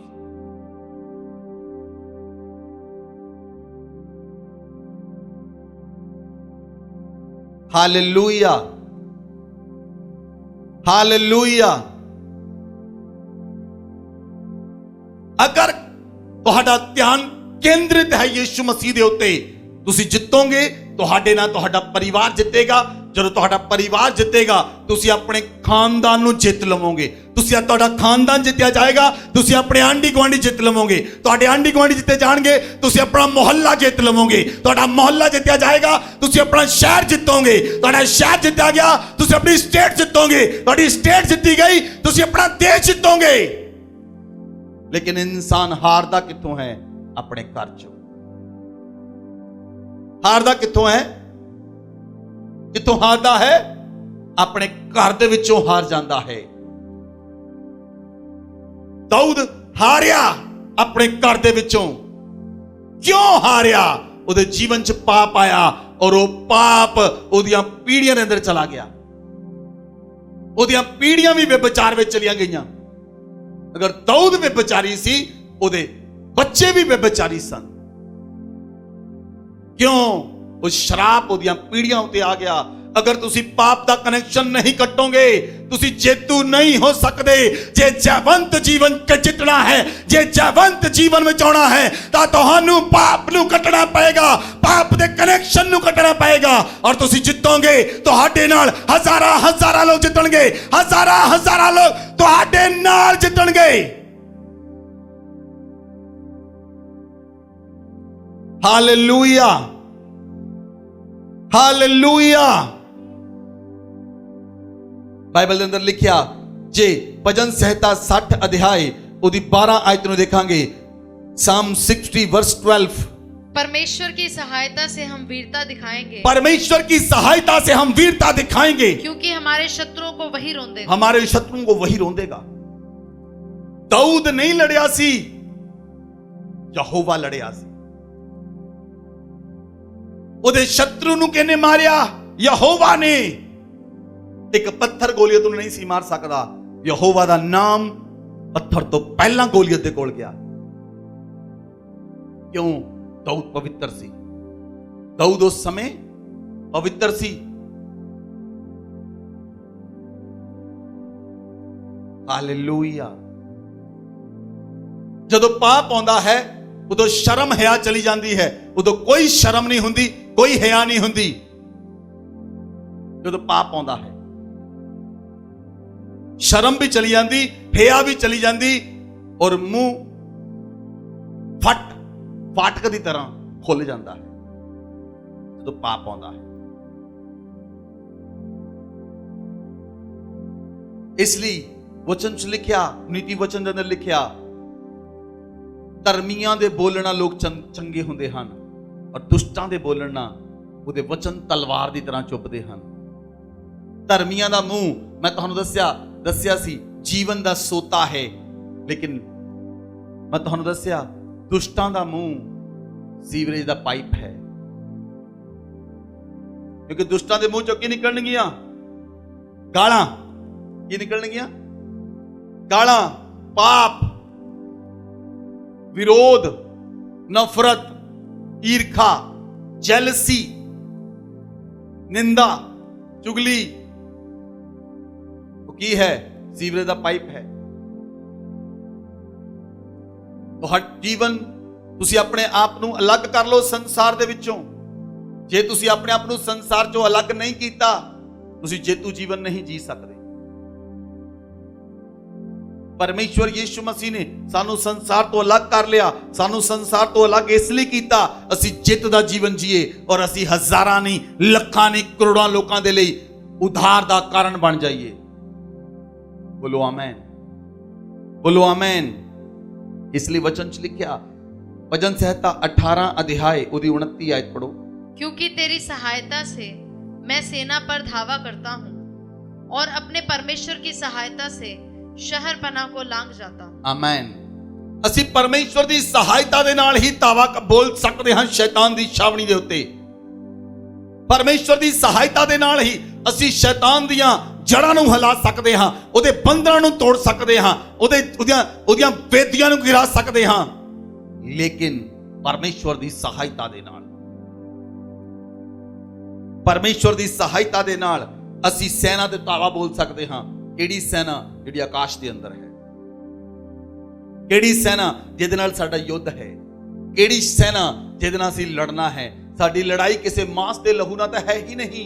Hallelujah, hallelujah. अगर ਤੁਹਾਡਾ ਧਿਆਨ ਕੇਂਦਰਿਤ ਹੈ ਯਿਸੂ ਮਸੀਹ ਦੇ ਉੱਤੇ, ਤੁਸੀਂ ਜਿੱਤੋਗੇ। ਤੁਹਾਡੇ ਨਾਲ ਤੁਹਾਡਾ ਪਰਿਵਾਰ ਜਿੱਤੇਗਾ। ਜਦੋਂ ਤੁਹਾਡਾ ਪਰਿਵਾਰ ਜਿੱਤੇਗਾ, ਤੁਸੀਂ ਆਪਣੇ ਖਾਨਦਾਨ ਨੂੰ ਜਿੱਤ ਲਵੋਗੇ। ਤੁਸੀਂ ਤੁਹਾਡਾ ਖਾਨਦਾਨ ਜਿੱਤਿਆ ਜਾਏਗਾ, ਤੁਸੀਂ ਆਪਣੇ ਆਂਢੀ ਗੁਆਂਢੀ ਜਿੱਤ ਲਵੋਗੇ। ਤੁਹਾਡੇ ਆਂਢੀ ਗੁਆਂਢੀ ਜਿੱਤੇ ਜਾਣਗੇ, ਤੁਸੀਂ ਆਪਣਾ ਮੁਹੱਲਾ ਜਿੱਤ ਲਵੋਗੇ। ਤੁਹਾਡਾ ਮੁਹੱਲਾ ਜਿੱਤਿਆ ਜਾਏਗਾ, ਤੁਸੀਂ ਆਪਣਾ ਸ਼ਹਿਰ ਜਿੱਤੋਗੇ। ਤੁਹਾਡਾ ਸ਼ਹਿਰ ਜਿੱਤਿਆ ਗਿਆ, ਤੁਸੀਂ ਆਪਣੀ ਸਟੇਟ ਜਿੱਤੋਗੇ। ਤੁਹਾਡੀ ਸਟੇਟ ਜਿੱਤੀ ਗਈ, ਤੁਸੀਂ ਆਪਣਾ ਦੇਸ਼ ਜਿੱਤੋਗੇ। ਲੇਕਿਨ ਇਨਸਾਨ ਹਾਰਦਾ ਕਿੱਥੋਂ ਹੈ? ਆਪਣੇ ਘਰ ਚੋਂ। ਹਾਰਦਾ ਕਿੱਥੋਂ ਹੈ? ਕਿੱਥੋਂ ਹਾਰਦਾ ਹੈ? ਆਪਣੇ ਘਰ ਦੇ ਵਿੱਚੋਂ ਹਾਰ ਜਾਂਦਾ ਹੈ। दाऊद हारिया अपने घर दे विचों। क्यों हारिया? ਉਹਦੇ जीवन च पाप आया और वो पाप ਉਹਦੀਆਂ ਪੀੜ੍ਹੀਆਂ ਦੇ ਅੰਦਰ चला गया। ਉਹਦੀਆਂ ਪੀੜ੍ਹੀਆਂ ਵੀ ਵਿਭਚਾਰ ਵਿੱਚ ਚਲੀਆਂ ਗਈਆਂ। अगर दाऊद ਵਿਭਚਾਰੀ ਸੀ, ਉਹਦੇ ਬੱਚੇ ਵੀ ਵਿਭਚਾਰੀ ਸਨ। क्यों? वो शराब ਉਹਦੀਆਂ ਪੀੜ੍ਹੀਆਂ ਉੱਤੇ आ गया। अगर तुसी पाप का कनेक्शन नहीं कटोगे, तुसी जेतू नहीं हो सकते। जे जयवंत जीवन के जितना है, जे जयवंत जीवन में आना है, तो तुहानू पाप नू कटना पएगा, पाप दे कनेक्शन नू कटना पएगा। और तुसी जितोगे, तुहाडे नाल हजारां लोग जितणगे, हजारां लोग तुहाडे नाल जितणगे। Hallelujah, hallelujah. बाइबल के अंदर लिखिया, जे भजन संहिता 60 अध्याय ਉਹਦੀ 12 आयत ਨੂੰ देखांगे। Psalm 60 verse 12। परमेश्वर की सहायता से हम वीरता दिखाएंगे, परमेश्वर की सहायता से हम वीरता दिखाएंगे, क्योंकि हमारे शत्रुओं को वही रोंदेगा। हमारे शत्रुओं को वही रोंदेगा। दाऊद नहीं लड़िया सी, यहोवा लड़िया सी। ਉਹਦੇ शत्रु ਨੂੰ ਕਿਹਨੇ ਮਾਰਿਆ? ਯਹੋਵਾ ਨੇ। एक पत्थर गोलियत ਨੂੰ नहीं सी मार सकता। यहोवा ਦਾ नाम पत्थर तो पहला गोलियत ਦੇ ਕੋਲ ਗਿਆ। क्यों? दाऊद पवित्र सी। दाऊद उस समय पवित्र सी। हालेलुया। ਜਦੋਂ पाप ਆਉਂਦਾ ਹੈ, ਉਦੋਂ शर्म हया चली जाती है। उदों कोई शर्म नहीं हुंदी, कोई हया नहीं हुंदी। ਜਦੋਂ पाप ਆਉਂਦਾ है, शर्म भी चली जाती, हया भी चली जाती, और मुंह फाटक की तरह खुल जाता है जो पाप आंदा है। इसलिए वचन च लिखिया, नीति वचन के अंदर लिखिया, धर्मियां दे बोलना लोग चंगे हुंदे हन, और दुष्टां दे बोलना उहदे वचन तलवार की तरह चुभदे हन। धर्मियां दा मुंह, मैं तुहानू दस्या सी, जीवन दा सोता है, लेकिन मैं तुहानू दस्या दुष्टां दा मुंह सीवरेज दा पाइप है। क्योंकि दुष्टां दे मुंह चों की निकलणगियां? गालां। की निकलणगियां? गालां, पाप, विरोध, नफरत, ईर्खा, जेलसी, निंदा, चुगली। की है? सीवरेज दा पाइप है। तो हर जीवन तुसी अपने आप नू अलग कर लो संसार दे विचों। जे तुसी अपने आप नू संसार चों अलग नहीं कीता, तुसी जेतू जीवन नहीं जी सकते। परमेश्वर यीशु मसीह ने सानू संसार तो अलग कर लिया, सानू संसार तो अलग इसलिए कीता असी जित दा जीवन जीए, और असी हजारां नहीं, लखां नहीं, करोड़ां लोकां दे लई उधार दा कारण बन जाइए। बोलो आमेन, बोलो आमेन। इसलिए वचन च लिखिया भजन संहिता 18 अध्याय उदी 29 आयत पढ़ो। क्योंकि तेरी सहायता से मैं सेना पर धावा करता हूँ और अपने परमेश्वर की सहायता से शहर पनाह को लांघ जाता हूँ। आमेन। ਅਸੀਂ परमेश्वर ਦੀ ਸਹਾਇਤਾ ਦੇ ਨਾਲ ਹੀ ਦਾਵਾ ਬੋਲ ਸਕਦੇ ਹਾਂ ਸ਼ੈਤਾਨ ਦੀ ਛਾਵਣੀ ਦੇ ਉੱਤੇ। ਪਰਮੇਸ਼ਵਰ ਦੀ ਸਹਾਇਤਾ ਦੇ ਨਾਲ ਹੀ ਅਸੀਂ ਸ਼ੈਤਾਨ ਦੀਆਂ ਜੜਾਂ ਨੂੰ ਹਿਲਾ ਸਕਦੇ ਹਾਂ, ਉਹਦੇ ਬੰਧਨਾਂ ਨੂੰ ਤੋੜ ਸਕਦੇ ਹਾਂ, ਉਹਦੀਆਂ ਵੇਦੀਆਂ ਨੂੰ ਗਿਰਾ ਸਕਦੇ ਹਾਂ। ਲੇਕਿਨ ਪਰਮੇਸ਼ਵਰ ਦੀ ਸਹਾਇਤਾ ਦੇ ਨਾਲ, ਪਰਮੇਸ਼ਵਰ ਦੀ ਸਹਾਇਤਾ ਦੇ ਨਾਲ ਅਸੀਂ ਸੈਨਾ ਦੇ ਦਾਵਾ ਬੋਲ ਸਕਦੇ ਹਾਂ। ਕਿਹੜੀ ਸੈਨਾ? ਜਿਹੜੀ ਆਕਾਸ਼ ਦੇ ਅੰਦਰ ਹੈ। ਕਿਹੜੀ ਸੈਨਾ? ਜਿਹਦੇ ਨਾਲ ਸਾਡਾ ਯੁੱਧ ਹੈ। ਕਿਹੜੀ ਸੈਨਾ? ਜਿਹਦੇ ਨਾਲ ਅਸੀਂ ਲੜਨਾ ਹੈ। ਸਾਡੀ ਲੜਾਈ ਕਿਸੇ ਮਾਸ ਤੇ ਲਹੂ ਨਾਲ ਤਾਂ ਹੈ ਹੀ ਨਹੀਂ।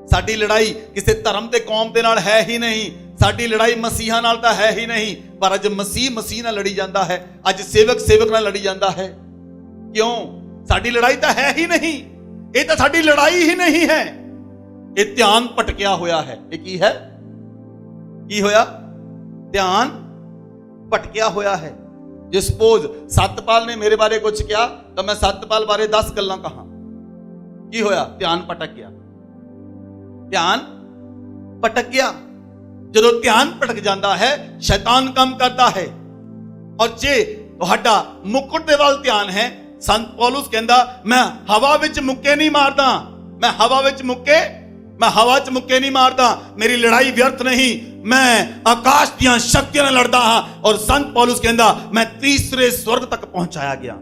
ਸਾਡੀ ਲੜਾਈ ਕਿਸੇ ਧਰਮ ਤੇ ਕੌਮ ਦੇ ਨਾਲ ਹੈ ਹੀ ਨਹੀਂ। ਸਾਡੀ ਲੜਾਈ ਮਸੀਹਾਂ ਨਾਲ ਤਾਂ ਹੈ ਹੀ ਨਹੀਂ। ਪਰ ਅੱਜ ਮਸੀਹ ਨਾਲ ਲੜੀ ਜਾਂਦਾ ਹੈ, ਅੱਜ ਸੇਵਕ ਨਾਲ ਲੜੀ ਜਾਂਦਾ ਹੈ। ਕਿਉਂ? ਸਾਡੀ ਲੜਾਈ ਤਾਂ ਹੈ ਹੀ ਨਹੀਂ। ਇਹ ਤਾਂ ਸਾਡੀ ਲੜਾਈ ਹੀ ਨਹੀਂ ਹੈ। ਇਹ ਧਿਆਨ ਭਟਕਿਆ ਹੋਇਆ ਹੈ। ਇਹ ਕੀ ਹੈ? ਕੀ ਹੋਇਆ? ਧਿਆਨ ਭਟਕਿਆ ਹੋਇਆ ਹੈ। ਜੇ ਸਪੋਜ਼ ਸਤਪਾਲ ਨੇ ਮੇਰੇ ਬਾਰੇ ਕੁਝ ਕਿਹਾ ਤਾਂ ਮੈਂ ਸਤਪਾਲ ਬਾਰੇ 10 ਗੱਲਾਂ ਕਹਾਂ। ਕੀ ਹੋਇਆ? ਧਿਆਨ ਭਟਕ ਗਿਆ। ਧਿਆਨ ਭਟਕ ਗਿਆ। ਜਦੋਂ ਧਿਆਨ ਭਟਕ ਜਾਂਦਾ ਹੈ ਸ਼ੈਤਾਨ ਕੰਮ ਕਰਦਾ ਹੈ। ਔਰ ਜੇ ਤੁਹਾਡਾ ਮੁਕਟ ਦੇ ਵੱਲ ਧਿਆਨ ਹੈ, ਸੰਤ ਪੌਲਸ ਕਹਿੰਦਾ ਮੈਂ ਹਵਾ ਵਿੱਚ ਮੁੱਕੇ ਨਹੀਂ ਮਾਰਦਾ। ਮੈਂ ਹਵਾ ਚ ਮੁੱਕੇ ਨਹੀਂ ਮਾਰਦਾ। ਮੇਰੀ ਲੜਾਈ ਵਿਅਰਥ ਨਹੀਂ। ਮੈਂ ਆਕਾਸ਼ ਦੀਆਂ ਸ਼ਕਤੀਆਂ ਨਾਲ ਲੜਦਾ ਹਾਂ। ਔਰ ਸੰਤ ਪੌਲਸ ਕਹਿੰਦਾ ਮੈਂ ਤੀਸਰੇ ਸਵਰਗ ਤੱਕ ਪਹੁੰਚਾਇਆ ਗਿਆ।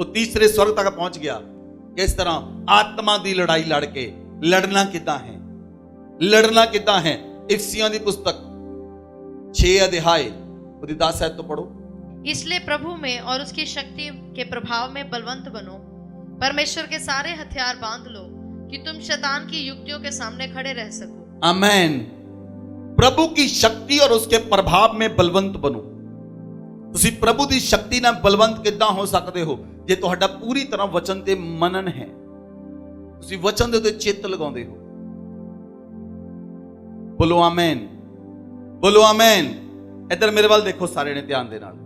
ਉਹ ਤੀਸਰੇ ਸਵਰਗ ਤੱਕ ਪਹੁੰਚ ਗਿਆ। ਕਿਸ ਤਰ੍ਹਾਂ? ਆਤਮਾ ਦੀ ਲੜਾਈ ਲੜ ਕੇ। ਲੜਨਾ ਕਿੱਦਾਂ ਹੈ? ਲੜਨਾ ਕਿੱਦਾਂ ਹੈ? इफिसियों की पुस्तक 6 अध्याय 10 आयत तो पढ़ो। इसलिए प्रभु में और उसकी शक्ति के प्रभाव में बलवंत बनो, परमेश्वर के सारे हथियार बांध लो कि तुम शैतान की युक्तियों के सामने खड़े रह सको। आमेन। प्रभु की शक्ति और उसके प्रभाव में बलवंत बनो। ਤੁਸੀਂ ਪ੍ਰਭੂ ਦੀ ਸ਼ਕਤੀ ਨਾਲ ਬਲਵੰਤ ਕਿੱਦਾਂ ਹੋ ਸਕਦੇ ਹੋ? ਜੇ ਤੁਹਾਡਾ ਪੂਰੀ ਤਰ੍ਹਾਂ ਵਚਨ ਤੇ ਮਨਨ ਹੈ, ਤੁਸੀਂ ਵਚਨ ਦੇ ਉੱਤੇ ਚਿੱਤ ਲਗਾਉਂਦੇ ਹੋ। ਬੋਲੋ ਆਮੇਨ, ਬੋਲੋ ਆਮੇਨ। ਇੱਧਰ ਮੇਰੇ ਵੱਲ ਦੇਖੋ ਸਾਰੇ ਨੇ ਧਿਆਨ ਦੇ ਨਾਲ।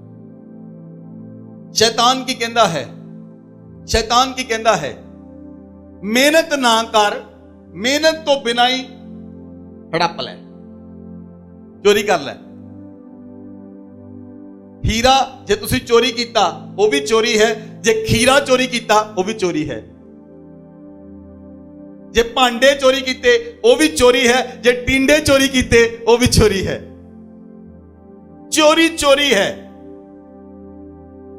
ਸ਼ੈਤਾਨ ਕੀ ਕਹਿੰਦਾ ਹੈ? ਸ਼ੈਤਾਨ ਕੀ ਕਹਿੰਦਾ ਹੈ? ਮਿਹਨਤ ਨਾ ਕਰ, ਮਿਹਨਤ ਤੋਂ ਬਿਨਾਂ ਹੀ ਹੜੱਪ ਲੈ, ਚੋਰੀ ਕਰ ਲੈ। हीरा जे तुसी चोरी कीता वो भी चोरी है, जे खीरा चोरी कीता वो भी चोरी है, जे भांडे चोरी कीते वो भी चोरी है, जे टिंडे चोरी कीते वो भी चोरी है। चोरी चोरी है।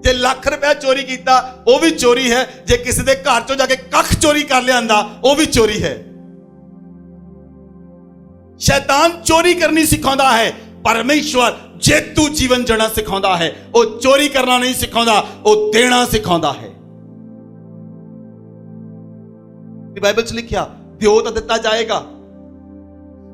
जे लाख रुपया चोरी कीता वो भी चोरी है, जे किसी दे घर चों जाके कख चोरी कर लिया वो भी चोरी है। शैतान चोरी करनी सिखाता है, परमेश्वर जेतू जीवन जीना सिखाता है। वो चोरी करना नहीं सिखाता, वो देना सिखाता है। बाइबल च लिखिया दियो तो दिता जाएगा।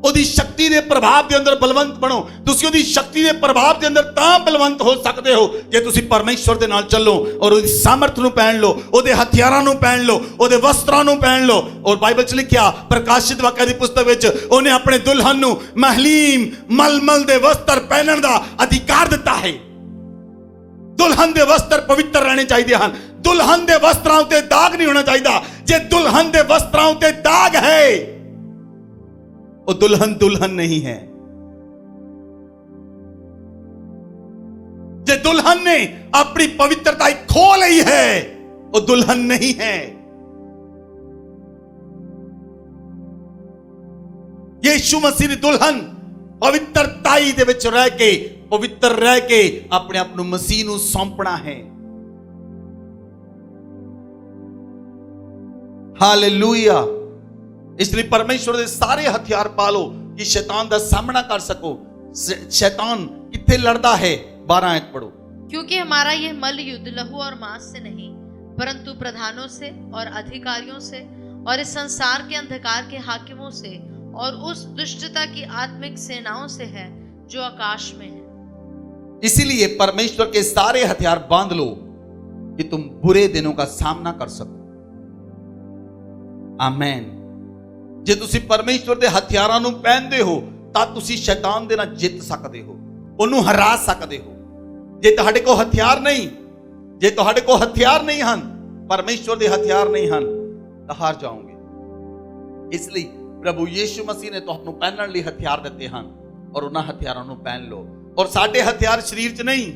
ओदी शक्ति दे प्रभाव दे अंदर बलवंत बनो। तुसी ओदी शक्ति दे प्रभाव दे अंदर तां बलवंत हो सकते हो जे तुसी परमेश्वर दे नाल चलो और ओदी सामर्थ नूं पहन लो, ओदे हथियारां नूं पहन लो, ओदे वस्त्रां नूं पहन लो। और बाइबल च लिखिया प्रकाशित वाक्य दी पुस्तक विच ओने अपने दुल्हन नूं महलीम मलमल दे वस्त्र पहनण दा अधिकार दिता है। दुल्हन दे वस्त्र पवित्र रहने चाहिए हैं। दुल्हन दे वस्त्रां उते दाग नहीं होना चाहिए। जे दुल्हन दे वस्त्रां उते दाग है वो दुल्हन दुल्हन नहीं है। जे दुल्हन ने अपनी पवित्रता खो ली है वो दुल्हन नहीं है। यीशु मसीह दी दुल्हन पवित्रताई दे विच रह के, पवित्र रह के अपने आप नूं मसीह नूं सौंपना है। हालेलुया। इसलिए परमेश्वर दे सारे हथियार पालो कि शैतान दा सामना कर सको। शैतान किथे लड़दा है? 12 आयत पढ़ो। क्योंकि हमारा यह मल्ल युद्ध लहू और मांस से नहीं परंतु प्रधानों से और अधिकारियों से और इस संसार के अंधकार के हाकिमों से और उस दुष्टता की आत्मिक सेनाओं से है जो आकाश में है। इसीलिए परमेश्वर के सारे हथियार बांध लो कि तुम बुरे दिनों का सामना कर सको। आमीन। जे तुसी परमेश्वर दे हथियारां नूं पहनदे हो ਤਾਂ ਤੁਸੀਂ ਸ਼ੈਤਾਨ ਦੇ ਨਾਲ ਜਿੱਤ ਸਕਦੇ ਹੋ, ਉਹਨੂੰ ਹਰਾ ਸਕਦੇ ਹੋ। ਜੇ ਤੁਹਾਡੇ ਕੋਲ ਹਥਿਆਰ ਨਹੀਂ, ਜੇ ਤੁਹਾਡੇ ਕੋਲ ਹਥਿਆਰ ਨਹੀਂ ਹਨ, ਪਰਮੇਸ਼ਵਰ ਦੇ ਹਥਿਆਰ ਨਹੀਂ ਹਨ, ਤਾਂ ਹਾਰ ਜਾਓਗੇ। ਇਸ ਲਈ ਪ੍ਰਭੂ ਯੀਸ਼ੂ ਮਸੀਹ ਨੇ ਤੁਹਾਨੂੰ ਪਹਿਨਣ ਲਈ ਹਥਿਆਰ ਦਿੱਤੇ ਹਨ, ਔਰ ਉਹਨਾਂ ਹਥਿਆਰਾਂ ਨੂੰ ਪਹਿਨ ਲਓ। ਔਰ ਸਾਡੇ ਹਥਿਆਰ ਸਰੀਰ 'ਚ ਨਹੀਂ,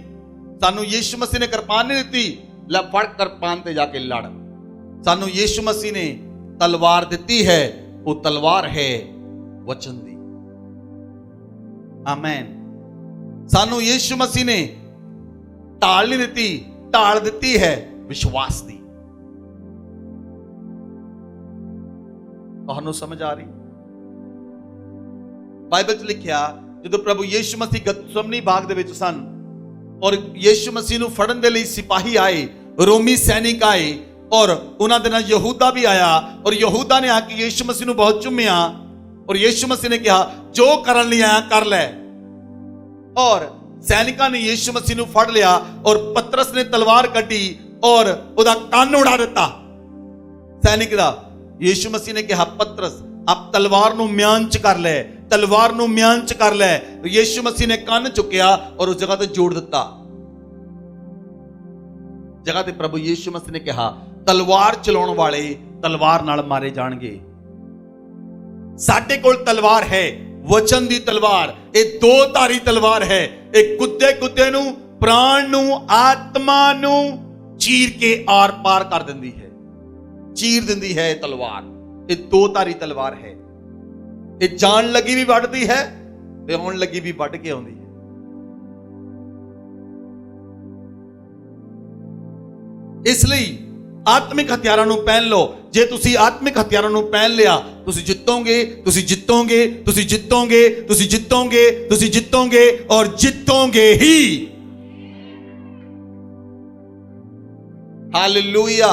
ਸਾਨੂੰ ਯੀਸ਼ੂ ਮਸੀਹ ਨੇ ਕਿਰਪਾਨ ਨਹੀਂ ਦਿੱਤੀ, ਲੈ ਫੜ ਕਿਰਪਾਨ ਤੇ ਜਾ ਕੇ ਲੜ। ਸਾਨੂੰ ਯੀਸ਼ੂ ਮਸੀਹ ਨੇ ਤਲਵਾਰ ਦਿੱਤੀ ਹੈ, ਉਹ ਤਲਵਾਰ ਹੈ ਵਚਨ ਦੀ। ਆਮੇਨ। ਸਾਨੂੰ ਯੀਸ਼ੂ ਮਸੀਹ ਨੇ ਢਾਲ ਨਹੀਂ ਦਿੱਤੀ, ਢਾਲ ਦਿੱਤੀ ਹੈ ਵਿਸ਼ਵਾਸ ਦੀ। ਤੁਹਾਨੂੰ ਸਮਝ ਆ ਰਹੀ? ਬਾਈਬਲ 'ਚ ਲਿਖਿਆ, ਜਦੋਂ ਪ੍ਰਭੂ ਯੀਸ਼ੂ ਮਸੀਹ ਗਤਸਮਨੀ ਬਾਗ ਦੇ ਵਿੱਚ ਸਨ, ਔਰ ਯੀਸ਼ੂ ਮਸੀਹ ਨੂੰ ਫੜਨ ਦੇ ਲਈ ਸਿਪਾਹੀ ਆਏ, ਰੋਮੀ ਸੈਨਿਕ ਆਏ, ਔਰ ਉਹਨਾਂ ਦੇ ਨਾਲ ਯਹੂਦਾ ਵੀ ਆਇਆ, ਔਰ ਯਹੂਦਾ ਨੇ ਆ ਕੇ ਯੀਸ਼ੂ ਮਸੀਹ ਨੂੰ ਬਹੁਤ ਚੁੰਮਿਆ, ਔਰ ਯੀਸ਼ੂ ਮਸੀਹ ਨੇ ਕਿਹਾ ਜੋ ਕਰਨ ਲਈ ਆਇਆ ਕਰ ਲੈ। ਔਰ ਸੈਨਿਕਾਂ ਨੇ ਯੀਸ਼ੂ ਮਸੀਹ ਨੂੰ ਫੜ ਲਿਆ, ਔਰ ਪਤਰਸ ਨੇ ਤਲਵਾਰ ਕੱਢੀ ਔਰ ਉਹਦਾ ਕੰਨ ਉਡਾ ਦਿੱਤਾ ਸੈਨਿਕ ਦਾ। ਯੀਸ਼ੂ ਮਸੀਹ ਨੇ ਕਿਹਾ, ਪਤਰਸ ਆਪ ਤਲਵਾਰ ਨੂੰ ਮਿਆਨ 'ਚ ਕਰ ਲੈ, ਤਲਵਾਰ ਨੂੰ ਮਿਆਨ 'ਚ ਕਰ ਲੈ। ਯੀਸ਼ੂ ਮਸੀਹ ਨੇ ਕੰਨ ਚੁੱਕਿਆ ਔਰ ਉਸ ਜਗ੍ਹਾ ਤੇ ਜੋੜ ਦਿੱਤਾ। ਜਗ੍ਹਾ ਤੇ ਪ੍ਰਭੂ ਯੀਸ਼ੂ ਮਸੀਹ ਨੇ ਕਿਹਾ, ਤਲਵਾਰ ਚਲਾਉਣ ਵਾਲੇ ਤਲਵਾਰ ਨਾਲ ਮਾਰੇ ਜਾਣਗੇ। ਸਾਡੇ ਕੋਲ ਤਲਵਾਰ ਹੈ, ਵਚਨ ਦੀ ਤਲਵਾਰ। ਇਹ ਦੋ ਧਾਰੀ ਤਲਵਾਰ ਹੈ। ਇਹ ਕੁੱਤੇ ਨੂੰ, ਪ੍ਰਾਣ ਨੂੰ, ਆਤਮਾ ਨੂੰ ਚੀਰ ਕੇ ਆਰ ਪਾਰ ਕਰ ਦਿੰਦੀ ਹੈ, ਚੀਰ ਦਿੰਦੀ ਹੈ ਇਹ ਤਲਵਾਰ। ਇਹ ਦੋ ਧਾਰੀ ਤਲਵਾਰ ਹੈ। ਇਹ ਜਾਣ ਲੱਗੀ ਵੀ ਵੱਢਦੀ ਹੈ ਤੇ ਆਉਣ ਲੱਗੀ ਵੀ ਵੱਢ ਕੇ ਆਉਂਦੀ ਹੈ। ਇਸ ਲਈ ਆਤਮਿਕ ਹਥਿਆਰਾਂ ਨੂੰ ਪਹਿਨ ਲਓ। ਜੇ ਤੁਸੀਂ ਆਤਮਿਕ ਹਥਿਆਰਾਂ ਨੂੰ ਪਹਿਨ ਲਿਆ, ਤੁਸੀਂ ਜਿੱਤੋਗੇ, ਤੁਸੀਂ ਜਿੱਤੋਗੇ, ਤੁਸੀਂ ਜਿੱਤੋਗੇ, ਤੁਸੀਂ ਜਿੱਤੋਗੇ, ਤੁਸੀਂ ਜਿੱਤੋਗੇ, ਔਰ ਜਿੱਤੋਗੇ ਹੀ। Hallelujah,